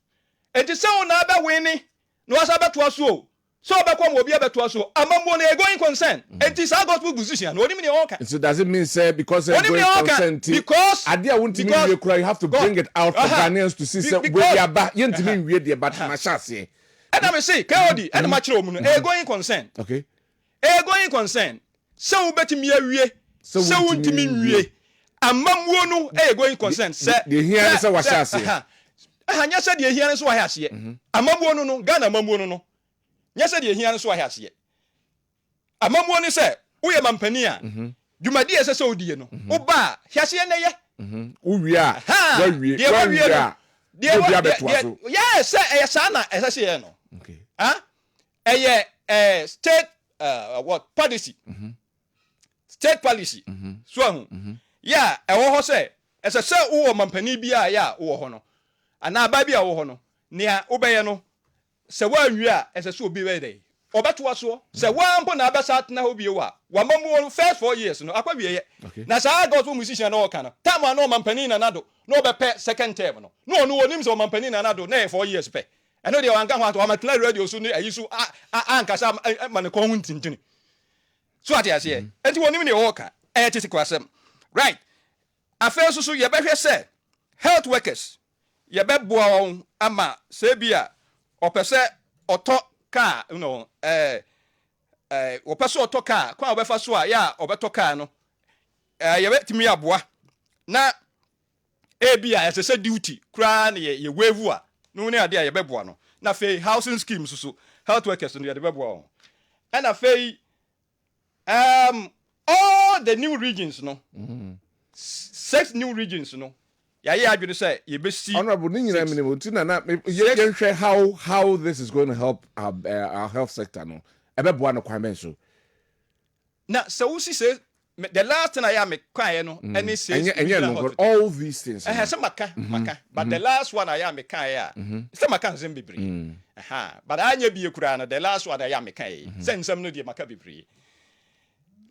And the say na aba winning no asa abeto aso. So abekom obi abeto aso. Amamono e going concern. And this gospel position. No nim ne oka. So does it mean say because going concern because adia won't mean you cry, you have to bring it out for Ghanaians to see say we are back. You ntimi we dey but na chance. And I say KOD and ma kire omu no e going concern. Okay. E going concern. So betimi awie so wontimi nwie amamuo no going concern say the here say wahase nya say the here so wahase amamuo no Ghana amamuo no nya say the here so wahase amamuo no say uye mampani a dwumadi ese so odie no oba hase na ye uwie a wawie de obi abeto aso yes say sana ese say no okay state what policy state policy so yeah e wo ho say ese say wo mampani bia ya wo ho no ana ba bia wo ho no nea obeye no se wa nwi a ese so obi we dey obeto aso se wa mpo na abesa atna ho bie wa mamu first 4 years no akwa wie ye na sa gospel musician na oka no time no mampani na nado no be pe second term no no onim so mampani na nado na 4 years pe eno de wanka ho ato amatla radio so ni ayiso ankasa mane ko hu ntintini so ati ase enti wonim ne woka tete kwasem right afenso so ye behwe se health workers ye beboa won ama se bia opese oto ka no opese oto ka kwa obefa so a ya obeto ka no ye betimi aboa na bia ese duty kra na ye wevu a no ne ade a ye beboa no na fe housing schemes so health workers no ye de beboa won and afei all the new regions no 6 new regions no ya adwene say ye be see honorable ni nyina minimum tina na ye hwe how this is going to help our health sector no ebeboa no kwame so na so we say the last thing I am kwae no any say all these things say maka but the last one I am kwae say maka nsem bebre but anya bi ekura na the last one I am kwae say nsem no de maka bebre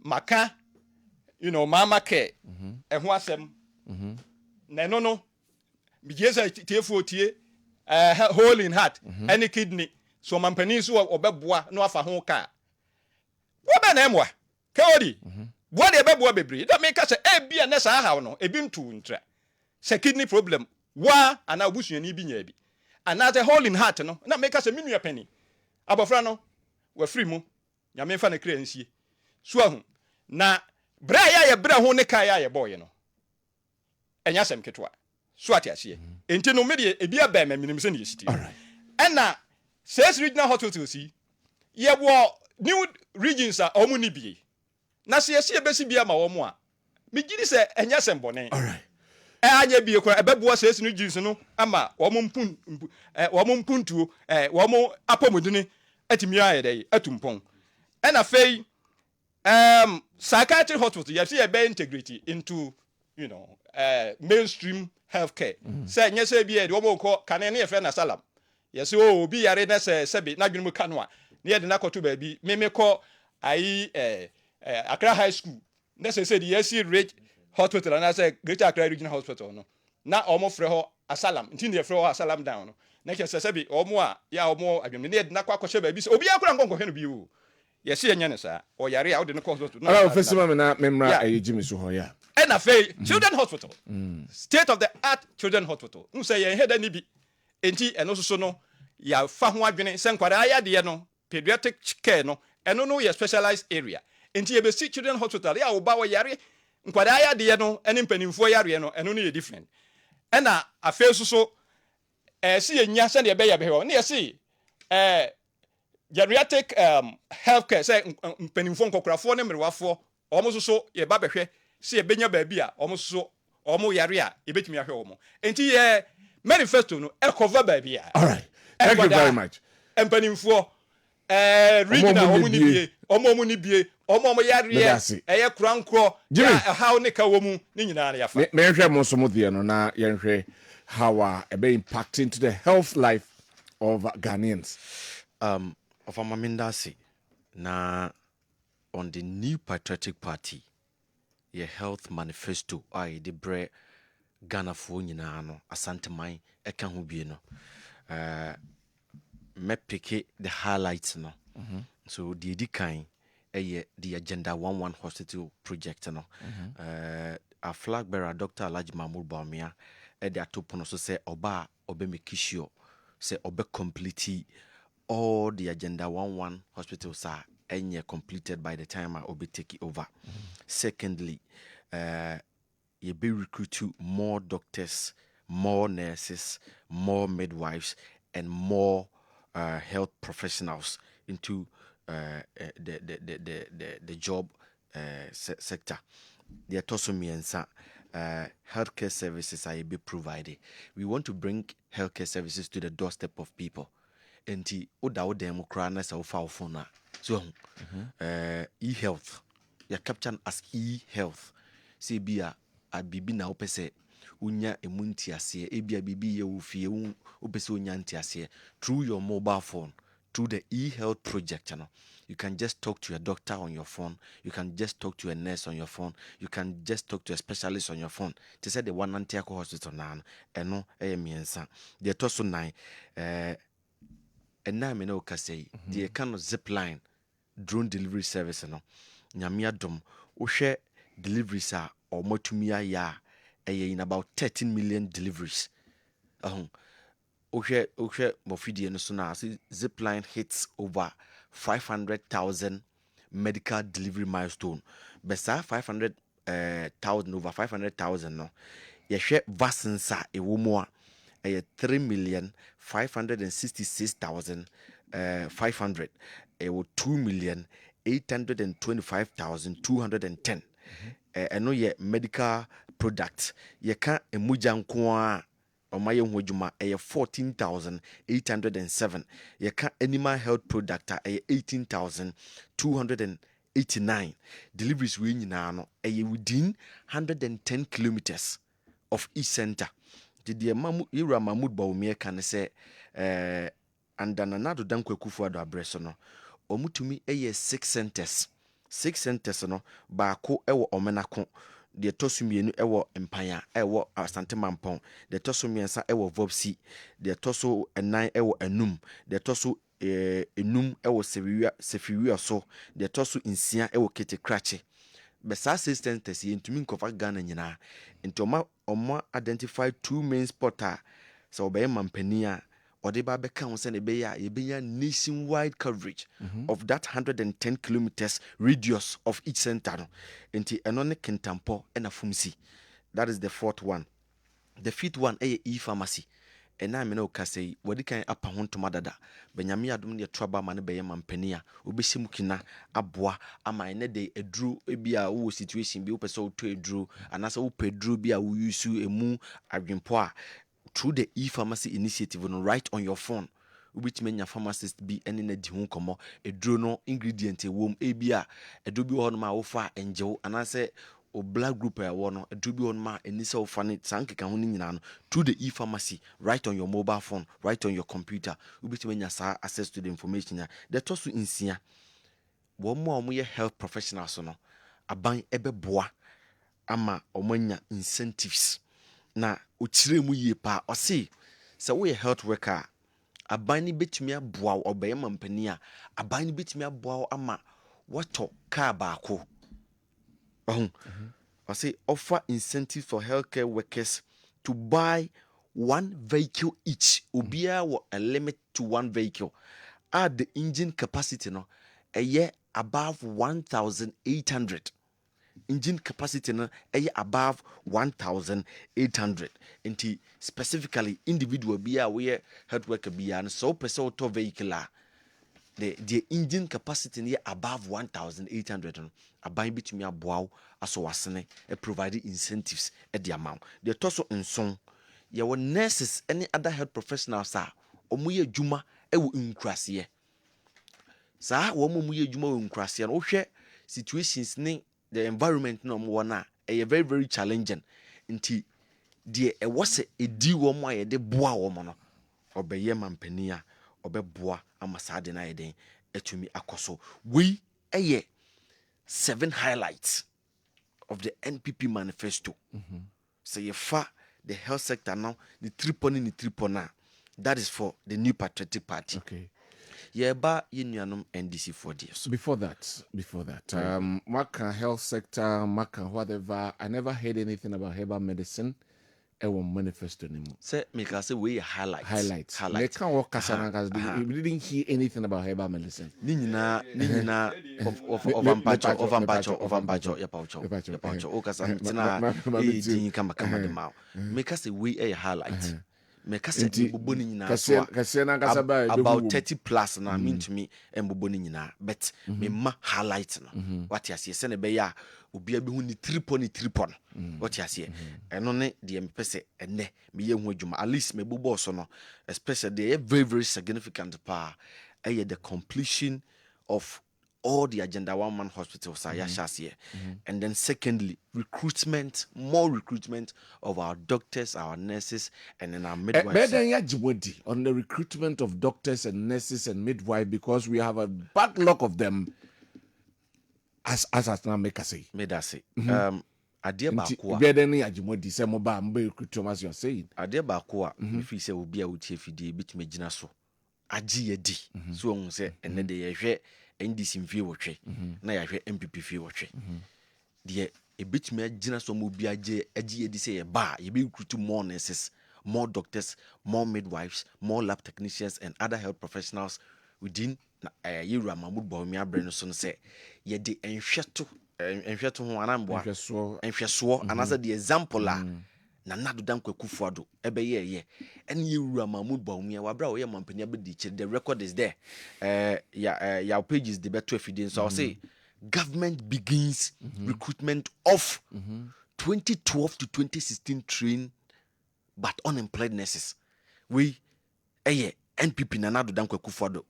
maka mama care eho asem na no bijeza tiefu otie hole in heart any kidney so mampanin so obeboa no afa ho ka wo ba na emwa kaodi boa de beboa bebre da me ka se e bia na sa haw no ebi ntu ntra se kidney problem wa ana obusuani bi nya bi ana the hole in heart no na me ka se menua pani abofra no wa free mu nya me fa na kra nsie so ahu na bra ya bra ho ne ka ya boy no enya sem ketwa so atiasie enti no me de ebi aba ma minim se ne yesiti ena says regional hospital si ye wo new regions a omu ni bie na se yesi ebesi bia ma wo mu a me giri se enya sem bone anya bie kora ebeboa says new regions no ama wo mu mpuntuo wo mu apomudini atimi aye dey atumpon ena fei psychiatric hospital you see a be integrity into mainstream healthcare say nya say bia de wo mo ko kane ne ye fe na salam yes obi yare na se na dwunu ka no a ne ye de na koto ba bi me ko ayi Accra High School na se the yes rich hospital na say Greater Accra Regional Hospital no na omo frɛ ho asalam nti ne frɛ ho asalam down no na ke se bi omo a ya omo adwum ne ye de na kwa kɔhye ba bi se obi akora nkonkɔhwe no bi wo yes ye nya ne sa o yare a wo de ne hospital na ala ofesima me na memra ayi jimi so ho ya and afei children hospital state of the art children hospital say ye heda ni bi enti eno so no ya fa ho adwene se nkwara ayade no pediatric care no eno no ye specialized area enti ye be see children hospital ya wo ba wo yare nkwara ayade no ene mpanimfo yare no eno no ye different ena afei so si ye nya se de be ye be ho na ye see geriatric healthcare say mpanimfo nkokrafo ne mrewafo omo so ye ba behwe se ye benya ba bi a omo so omo yare a ye betimi ahwe omo enti ye manifesto no e cover ba bi a all right thank you very much empanimfo regional omo ni bie omo yare ye krankro ya how ne ka wo mu ni nyina na yafa me hwe mo so mo die no na ye hwe how e be impacting to the health life of Ghanaians of Amamindasi na on the new patriotic party your health manifesto the bre Ghana fo nyina no asanteman eka ho bie no me pick the highlights no so the edikan the agenda 11 hospital project no our flag bearer Dr. Alhaji Mahmoud Bawumia the atopono so say oba obe make sure say obe complete all the agenda 11 hospitals are completed by the time I will be taking over. Secondly, you be recruit more doctors, more nurses, more midwives, and more health professionals into the job sector. The Tosumiensa healthcare services are be provided. We want to bring healthcare services to the doorstep of people. Enti oda dem kra na sa ofa ofona so e-health ya capture as e-health say bia abibi na opese unya emunti ase e bia bibi ye ofie opese unya nti ase through your mobile phone through the e-health project you can just talk to your doctor on your phone, you can just talk to a nurse on your phone, you can just talk to a specialist on your phone. They said the one Antiaco hospital now eno miensa the toso 9 and now me no ka say the kind of zip line drone delivery service no nyamia dom wo hwe deliveries a omotumia ya in about 13 million deliveries wo hwe mofidie no so na zip line hits over 500,000 medical delivery milestone besa 500,000 over 500,000 no ye hwe vaccines a ewo mu a 3,566,500 2,825,210 eno ye medical products ye ka emuja nko a omaye ho adwuma 14,807 ye ka animal health product 18,289 deliveries we nyina no within 110 kilometers of each center. The Ira Mahmoud Bawumia can say, and then another Danko Kufuado Abreso no, Omutumi 6 centers. 6 centers no, Bako ewo Omenako, the Tosumienu ewo Empire, ewo Asante Mampong, the Tosumiensa ewo Vopsi, the Toso and 9 ewo Enum, the Toso enum ɛwɔ sefiwia so deɛ ɛtɔ so nsia ɛwɔ ketekrache but saa 6 centers yɛ ntumi nkɔfa Ghana nyinaa nti ɔma identify 2 main spot a sɛ ɔbɛyɛ mampani a ɔde ba bɛka ho sɛ ne bɛyɛ a yɛbɛnya nationwide coverage of that 110 kilometers radius of each center no nti ɛno ne Kintampo ɛna Fumsi. That is the 4th one. The 5th one ɛyɛ e-pharmacy ɛna me na okasa yi wadi kan apa ho ntoma dada benyame adom ne yɛtoaba ma ne bɛyɛ mampani a obɛhyɛ mu kina aboa ama ɛne de aduro bi a wo situation bi wopɛ sɛ wotɔ aduro anasɛ wopɛ aduro bi a wo use emu adwempo a through the e-pharmacy initiative no right on your phone wobɛtumi anya pharmacist bi ɛne na di ho nkɔmmɔ aduro no ingredient ɛwɔ mu ebi a aduro bi wɔ hɔ no ma wofa ɛngyew anasɛ o black group ɛwɔ no aduro bi wɔ no ma ɛni sɛ wofa ne saa nkeka ho no nyinaa no through the e-pharmacy right on your mobile phone right on your computer wobɛtumi anya saa access to the information a deɛ ɛtɔ so nsia wɔn mu a wɔyɛ health professionals no aban ɛbɛboa ama wɔn anya incentives na okyerɛ mu yie paa ɔse sɛ woyɛ health worker a aban no bɛtumi aboa wo ɔbɛyɛ mampani a aban no bɛtumi aboa wo ama wɔtɔ kaa baako ɔse offer incentive for healthcare workers to buy 1 vehicle each obiara wɔ a limit to 1 vehicle add the engine capacity no ɛyɛ above 1,800 engine capacity no ɛyɛ above 1,800 nti specifically individual bi a wɔyɛ health worker bi a no sɛ wopɛ sɛ wotɔ vehicle a the engine capacity no yɛ above 1,800 no aban bitumi aboa wo aso wasene provide incentives de ama wo deɛ ɛtɔ so nson yɛwɔ nurses ne other health professionals a ɔmo yɛ adwuma wɔ nkuraseɛ saa wɔn mu yɛ adwuma wɔ nkuraseɛ no wohwɛ situations ne the environment na ɔmo wɔ no a ɛyɛ very very challenging nti deɛ ɛwɔ sɛ ɛdi wɔn a yɛde boa wɔn no ɔbɛyɛ mampani a ɔbɛboa ama saa de no ayɛ den atumi akɔ so wei ɛyɛ 7 highlights of the NPP manifesto. So you fa the health sector now, the triple na. That is for the New Patriotic Party. Okay. Yeah, but you NDC 4 years. Before that, Maka health sector, Maka whatever. I never heard anything about herbal medicine. Ewo manifesto ni mu. Say make us say we highlights. They can't work kasana we didn't hear anything about herbal medicine. Ni nyina of ambacho ya paucho. O kasa tina din kama de maw. Make us say we a highlight. Make us say mbobo ni nyina so about 30 plus na mean to me mbobo ni nyina but me ma highlight na. What you say se ne be ya obi abi hu ni triple what you say eno ne de me pese ene me ye hu adwuma at least me bobo so no especially they very very significant pa the completion of all the agenda 1 man hospitals and then secondly more recruitment of our doctors, our nurses, and then our midwives. On the recruitment of doctors and nurses and midwives, because we have a backlog of them. As now make us say. Made us say. Adeɛ baako a bɛda ne agimodi sɛ mo ba mbe recruitment as you are saying. Adeɛ baako a mefi sɛ obi a wotie fidie bitumi gyina so. Agye yɛdi. So on sɛ ɛnɛ de yɛhwɛ NDC mfie wɔhwɛ na yɛhwɛ MPP fie wɔhwɛ. Deɛ ebitumi agyina so mo bi agye yɛdi sɛ yɛ ba yɛbɛ recruit more nurses, more doctors, more midwives, more lab technicians and other health professionals within Yewura Mahmood Bawumia abrɛ no so no sɛ yɛde nhwɛto ho anamboa nhwɛsoɔ anasɛ the example a Nana Addo Dankwa Akufo-Addo ɛbɛyɛ ɛne Yewura Mahmood Bawumia wabra wɔyɛ mampani abɛdi kyerɛ the record is there your pages the better afidie so I'll say government begins recruitment of 2012 to 2016 trained but unemployed nurses we NPP Nana Addo Dankwa Akufo-Addo.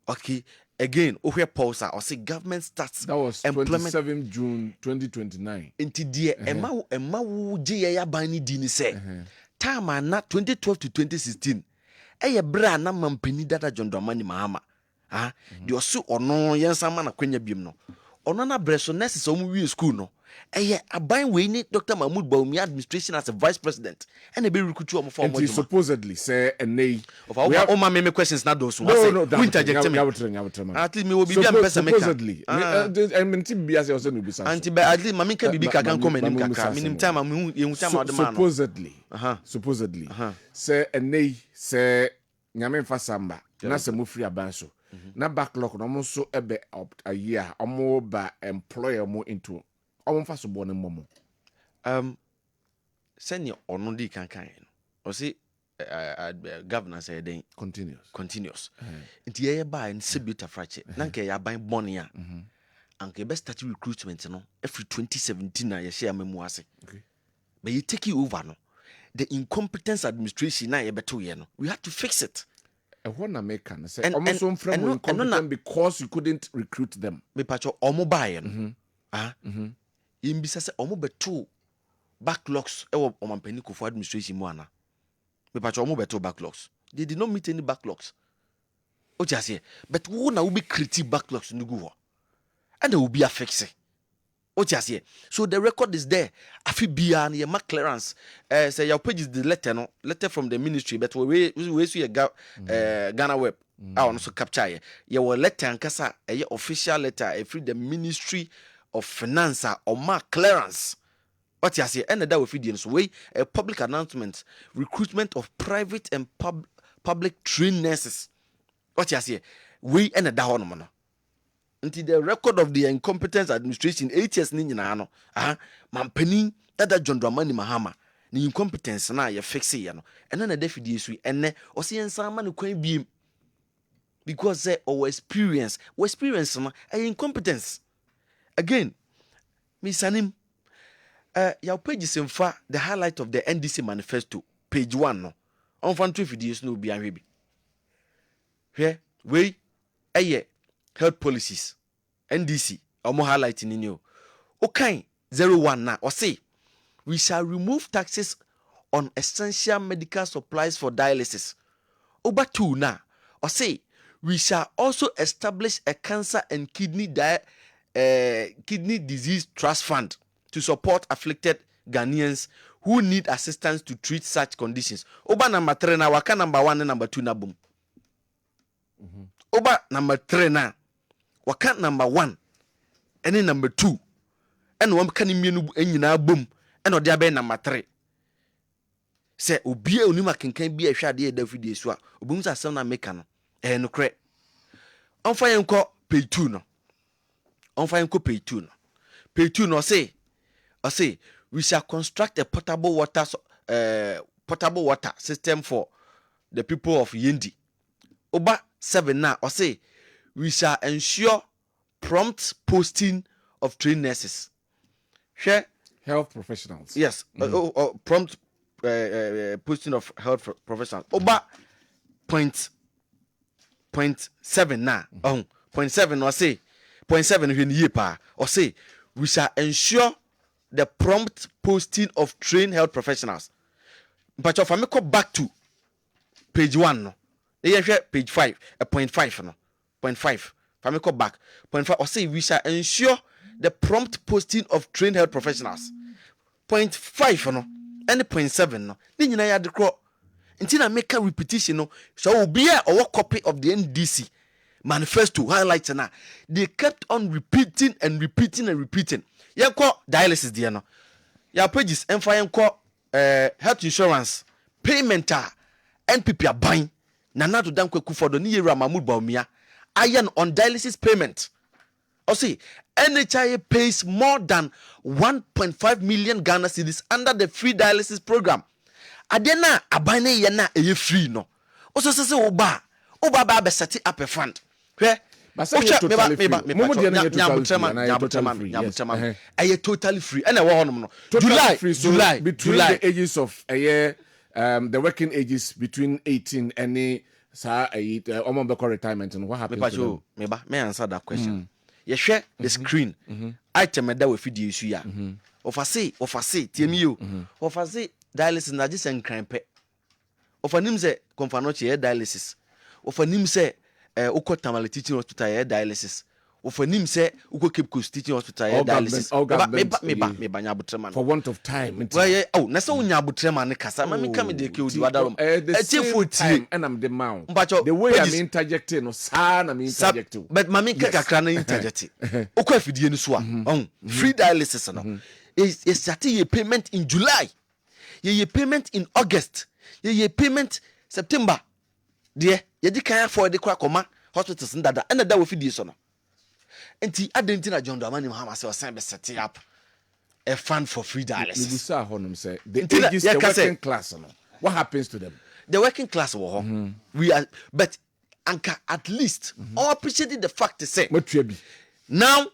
Okay, again, Pulsar, or say government starts that was 27 June 2029. Into dear Emma wu Jaya Bani Dini say time and not 2012 to 2016. Bra na mampeni data John Dramani Mahama. The osu or no Yansamana Quenya Bimno. ono na breso nurses so mu wi school no eye aban we ni Dr. Mahmoud Bawumia administration as a vice president and e be recruit omo for omo supposedly say enei of our me questions na those no we interject me at least me will be am person make supposedly I mean ti bia say o say no bisa anti be at least mami ka bibi ka kan come nim kaka minim time am yehu time of the man supposedly say enei say nyame mfa samba na se mo free aban so na backlog no mo so ebe a year omo ba employer mo into omo mfa so bo ne momo senior ono di kan o say governor say den continuous nti ye ba en sebuta frache na nke ya ban boni a anke be start recruitment no every 2017 na ye share memu ase but you take it over no the incompetence administration na ye beto ye no we have to fix it. What American say almost some from incompetent because you couldn't recruit them. Me pacho omo buy imbisa se omo beto backlogs e wo omampani Kufuor administration mu ana. Me pacho omo beto backlogs. They did not meet any backlogs. O just say but who na will be critique backlogs nugu ho. And they will be affixed. O just say so the record is there. Afi bia na your clearance say your page is the letter from the ministry but we see Ghana web I want to capture your letter ankasa official letter free the Ministry of Finance or mark clearance. What you say and that we feed so way a public announcement recruitment of private and public trained nurses. What you say we and that one until the record of the incompetence administration 8 years ni nyina no mampani that John Dramani Mahama ni incompetence na ye fix ye no ene na defidi esu ene o se yensan ma ne kwan biem because our experience no incompetence again misanim your page is in fact the highlight of the NDC manifesto page 1 no on fan 2 videos no bi anhwe bi hwe we health policies NDC omo highlighting in you okay 01 na or say we shall remove taxes on essential medical supplies for dialysis. Over 2 na or say we shall also establish a cancer and kidney disease trust fund to support afflicted Ghanaians who need assistance to treat such conditions. Over number 3 na waka number 1 and number 2 na boom. Over number 3 na waka number 1 and number 2 and one can mienu enyina boom and odia be number 3 say obi onima kenkan bi ahwade da fidie so a obum sa asem na meka no no kre onfa yenko page 2 no onfa yenko page 2 no page 2 no say we shall construct a potable water system for the people of Yendi. Oba 7 na or say we shall ensure prompt posting of trained nurses. Share health professionals. Yes, prompt posting of health professionals. Oba point 7 na. Point 7 or say point 7 when ye pa or say we shall ensure the prompt posting of trained health professionals. But if I go back to page 1 no. Page 5, point 5 no. Point 5. If I go back, point 5 or say we shall ensure the prompt posting of trained health professionals. Point 5 no. And point 7 no. Ni nyina ya de kro. Until I make a repetition no. So will be a copy of the NDC manifesto highlights na. They kept on repeating. Yanko dialysis there no. Your pages and for yanko health insurance payment NPP aban Nana to Dankwe Kufuor ni Yera Mahmoud Bawumia iron on dialysis payment. Or see, NHIA pays more than 1.5 million Ghana cedis under the free dialysis program. Adena abane yana eye free no. Also say oba ba be set up a fund. Hwe but say totally free. Totally free. And no. July between the ages of a year the working ages between 18 and almost retirement and what happened to them? Me answer that question. You share the screen. Item that we feed you ya. Of I say, TMU. Of I say dialysis na just en crampe. Of anim say confanoche dialysis. Of anim say uko tamale teaching hospital dialysis. for him say uko Cape Coast Teaching Hospital All dialysis. government, Me ba nya abotreman. For want of time. Well, yeah, oh, na so nya abotreman ne kasa. Ma me come dey ke odi wada room. The same time and I'm the mount. The way I'm interjecting, no son, I'm interjecting. But mami kakra na interject. Uko afidie ni so a. Free dialysis no. Is starting your payment in July. Your payment in August. Your payment September. Dear, you can afford the Kwakoma hospitals and that will feed you so. And the Adentina John Dramani Mahama set up a fund for free dialysis. The ages, the working class. What happens to them? The working class, we are, but Anka at least all appreciated the fact to say now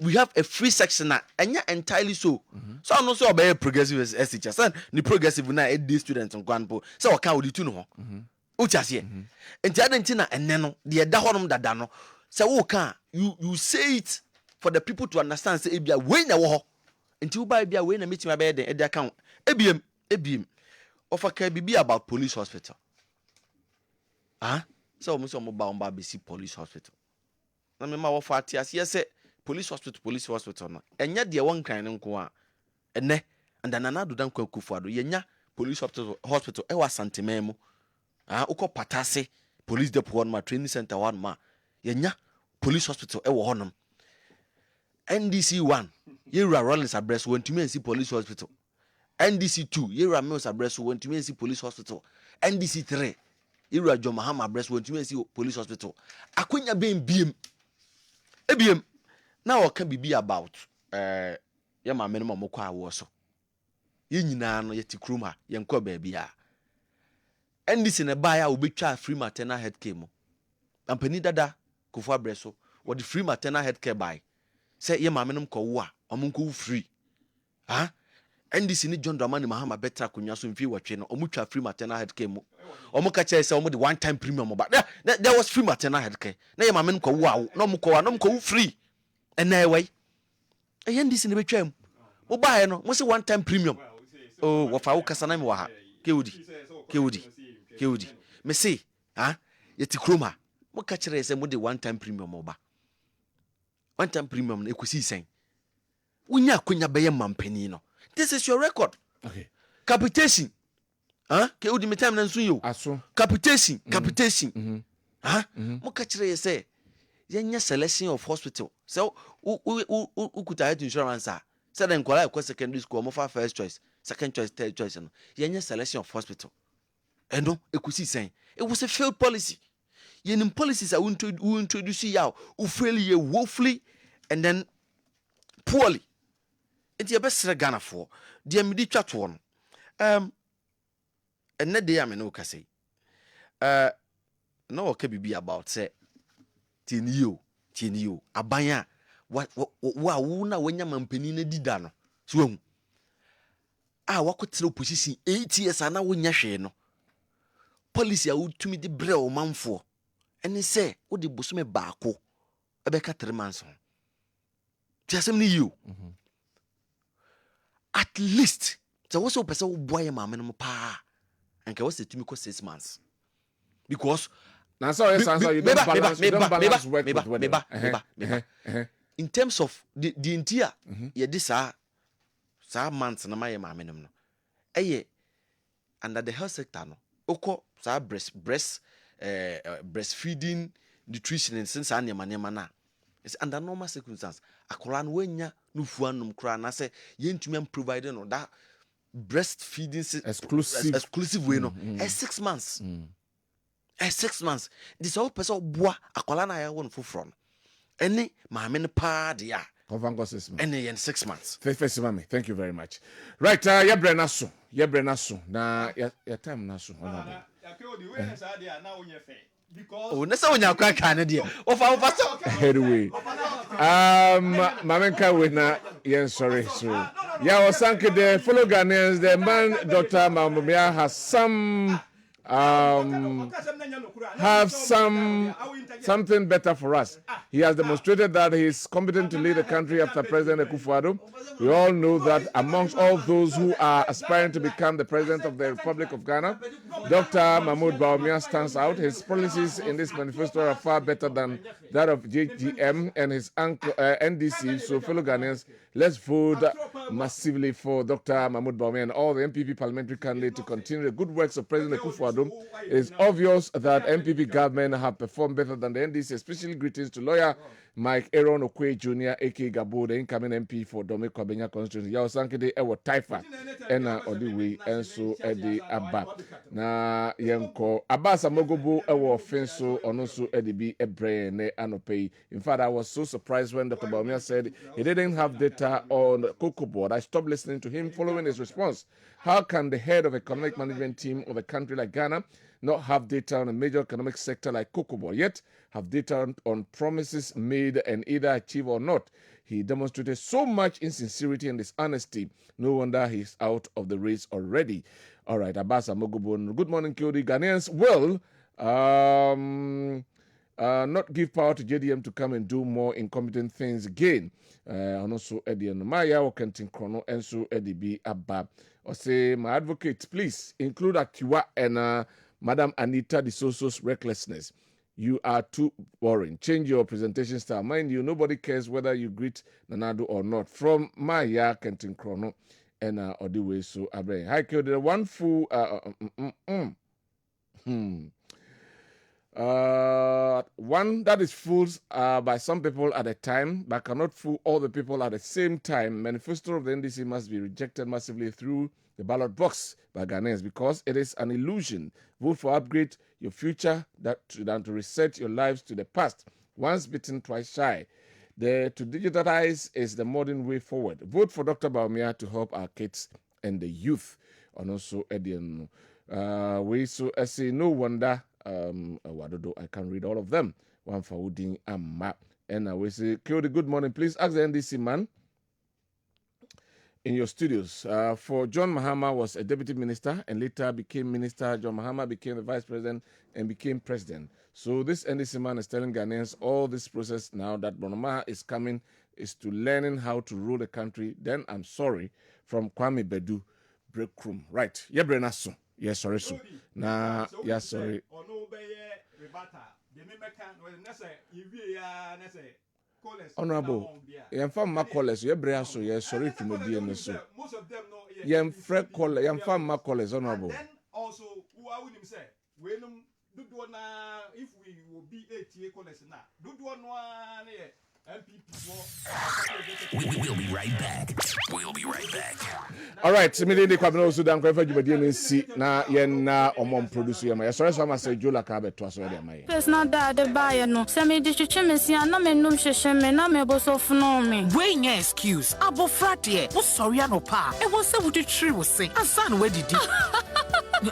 we have a free section and you're entirely so. So I'm not so about progressive as teachers and the progressive now 8 day students on Guanpo. So I can't do no. Uchas and Tiadentina and Neno, the Dahonum Dadano. So you say it for the people to understand. Say, Ebia, when a war until by be away and meet my bed at the account. ABM. Offer KBB about police hospital. So almost about BC police hospital. I mean, my offer yes, police hospital. And yet, the one kind of go and then another don't go for yenya police hospital. I was Santimemo. Uko Patase police depot 1 ma training center 1 ma. Yenya police hospital. I was on NDC 1. Yera Rollins address went to me and see police hospital. NDC 2. Yera Mills address went to me and see police hospital. NDC 3. Yera John Mahama address went to me and see police hospital. Akunya being BM. ABM. Now what can be about my minimum mokwa woso. Ye nyina no yeti kruma ye nkwa baabi a. NDC ne baya obetwa free maternal health care mo. Ampani dada Kufuor Breso what the free maternal health care buy. Say ye ma minimum ko wo a omunko free. NDC ni John Dramani Mahama betra kunwa so mfi watwe no omutwa free maternal health care mo. Omuka che say omu the one time premium ba. There was free maternal health care. Na ye ma minimum ko wo a no mko free. And now way. NDC ni betwa mu. Mo buy no mo say one time premium. Oh, wafa wo kasa na me wa ha. Keudi. Me say, yeti kroma. Mo ka kire say mo de one time premium oba. One time premium na ekusi sen. Unya akonya beye mampani no. This is your record. Okay. Capitation. Keudi me time na nso yo. Aso. Capitation. Mo ka kire say yenya selection of hospital. So ukuta health insurance say den kwala ekwa secondary school mo fa first choice, second choice, third choice no. Yenya selection of hospital. And no, ekusi saying it was a failed policy. Yenim policies are introduce you who fail you woefully and then poorly. It's your best Ghana for the midi chat one. And that day I'm no say. No can be about say tin you abanya what una when your mampeni na didano. So what could position 8 years and now when you no. Policy a wutumi de bre o manfo ene se wo de bosume baako ebeka 3 months on tiasem ni you at least so wo so pese wo boye ma menum pa anka wo se tumi ko 6 months because now so yes answer you don't balance work with in terms of the entire ye this sa months na ma menum no eye under the health sector no oko sa breastfeeding nutrition and since anema na it's under normal circumstances akola no wanya no fuanum kra na say yentumi am providing no that breastfeeding exclusive way no 6 months 6 months this all person boa akola na ya won foforo no ene maame ne pa de ya ene 6 months first mama thank you very much right yebrena so na ya time na so oh na so nya kwa kan de ofa so anyway mamenka we na sorry so yeah osanke the fellow Ghanaians the man Dr. Mamumia has some have something better for us. He has demonstrated that he is competent to lead the country after President Akufo-Addo. We all know that amongst all those who are aspiring to become the president of the Republic of Ghana, Dr. Mahmoud Bawumia stands out. His policies in this manifesto are far better than that of JGM and his uncle NDC. So, fellow Ghanaians, let's vote massively for Dr. Mahmoud Bawumia and all the MPP parliamentary candidates to continue the good works of President Akufo-Addo. It is obvious that MPP government have performed better than the NDC, especially greetings to lawyer Mike Aaron Okwe Jr., a.k.a. Gabo, the incoming MP for Dome Kwabenya constituency. Yao Sankede Ewo Taifa, Ena Odiwe, Enso Edi Abba. Na Yenko Abbas Amogobo Ewo Fenso, Onoso Edibi Ebrene Anopei. In fact, I was so surprised when Dr. Bawumia said he didn't have data on Cocoa Board. I stopped listening to him following his response. How can the head of economic management team of a country like Ghana not have data on a major economic sector like Cocoa Board, yet have data on promises made and either achieve or not? He demonstrated so much insincerity and dishonesty. No wonder he's out of the race already. All right, Abbas Amogobo. Good morning, Kyori. Ghanaians will not give power to JDM to come and do more incompetent things again. And also Eddie and Maya or Kentin Chrono and so Eddie B. Abba. Or say, my advocate, please include Akiwa and Madam Anita Disoso's recklessness. You are too boring. Change your presentation style. Mind you, nobody cares whether you greet Nanado or not. From Maya Kentin Chrono and Odiwe so Abre. Hi, Kyo, the one fool. One that is fooled by some people at a time, but cannot fool all the people at the same time. Manifesto of the NDC must be rejected massively through the ballot box by Ghanaians because it is an illusion. Vote for upgrade your future than to reset your lives to the past. Once bitten, twice shy. To digitize is the modern way forward. Vote for Dr. Bawumia to help our kids and the youth. And also, Edian. We so I say no wonder. I can read all of them. One for Udin Amma. And we say, Kyodi, good morning. Please ask the NDC man in your studios. For John Mahama was a deputy minister and later became minister. John Mahama became the vice president and became president. So this NDC man is telling Ghanaians all this process now that Bonoma is coming is to learning how to rule the country. Then I'm sorry, from Kwame Bedu, break room. Right. Yebrenaso. Yes, sorry, so. Nah, yes, sorry. Honorable, yam fam ma college, ye brea so ye sorry to me and so. Yam fred college, yam fam ma college, honorable. Then also, who I would say, when do one if we will be 8 college now, do one We'll be right back. We'll be right back. All right, immediately Kwabeno Sudan Kwafa Jubadi si na yen na omom produce yama. Sorry so am say Jola ka beto so dey mai. It's not that the buyer no. Se me di chiche me si na me num hwehwe me na me boso fno me. We nya excuse. Abofra de. Wo sorry anopa. E wo se wo twetwiri wo se. Ansa na wadidi.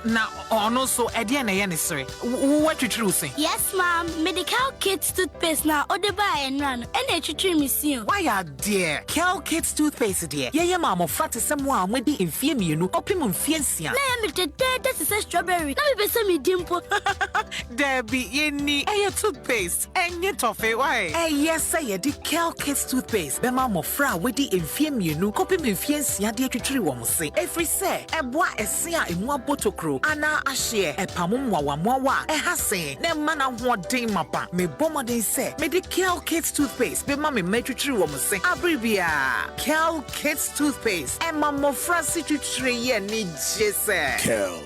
Na ono so e de na ye ne sere. Wo twetwiri wo se. Yes, ma'am. Medical Kids toothpaste na odeba en ran. Why are dear? Kel Kids toothpaste dear. Yeah, mama, fat is someone with the infirmium, opimum fiancia. That is a strawberry. Let me say me dimple. Debbie, ye need a toothpaste. And yet toffee, why? Eh, yes, say the Kel Kids toothpaste. The mama fra with the infirmium, opimum fiancia, dear to tree one say. Every say, a boy a seer in one bottle crew. Anna a share, a pamum wawa, a hasse. Ne mana what day mapa. Me bomber they say, me the Kel Kids toothpaste. Be mommy made you woman say Abribia Kel Kids toothpaste and Mamma Francis to tree and need Kel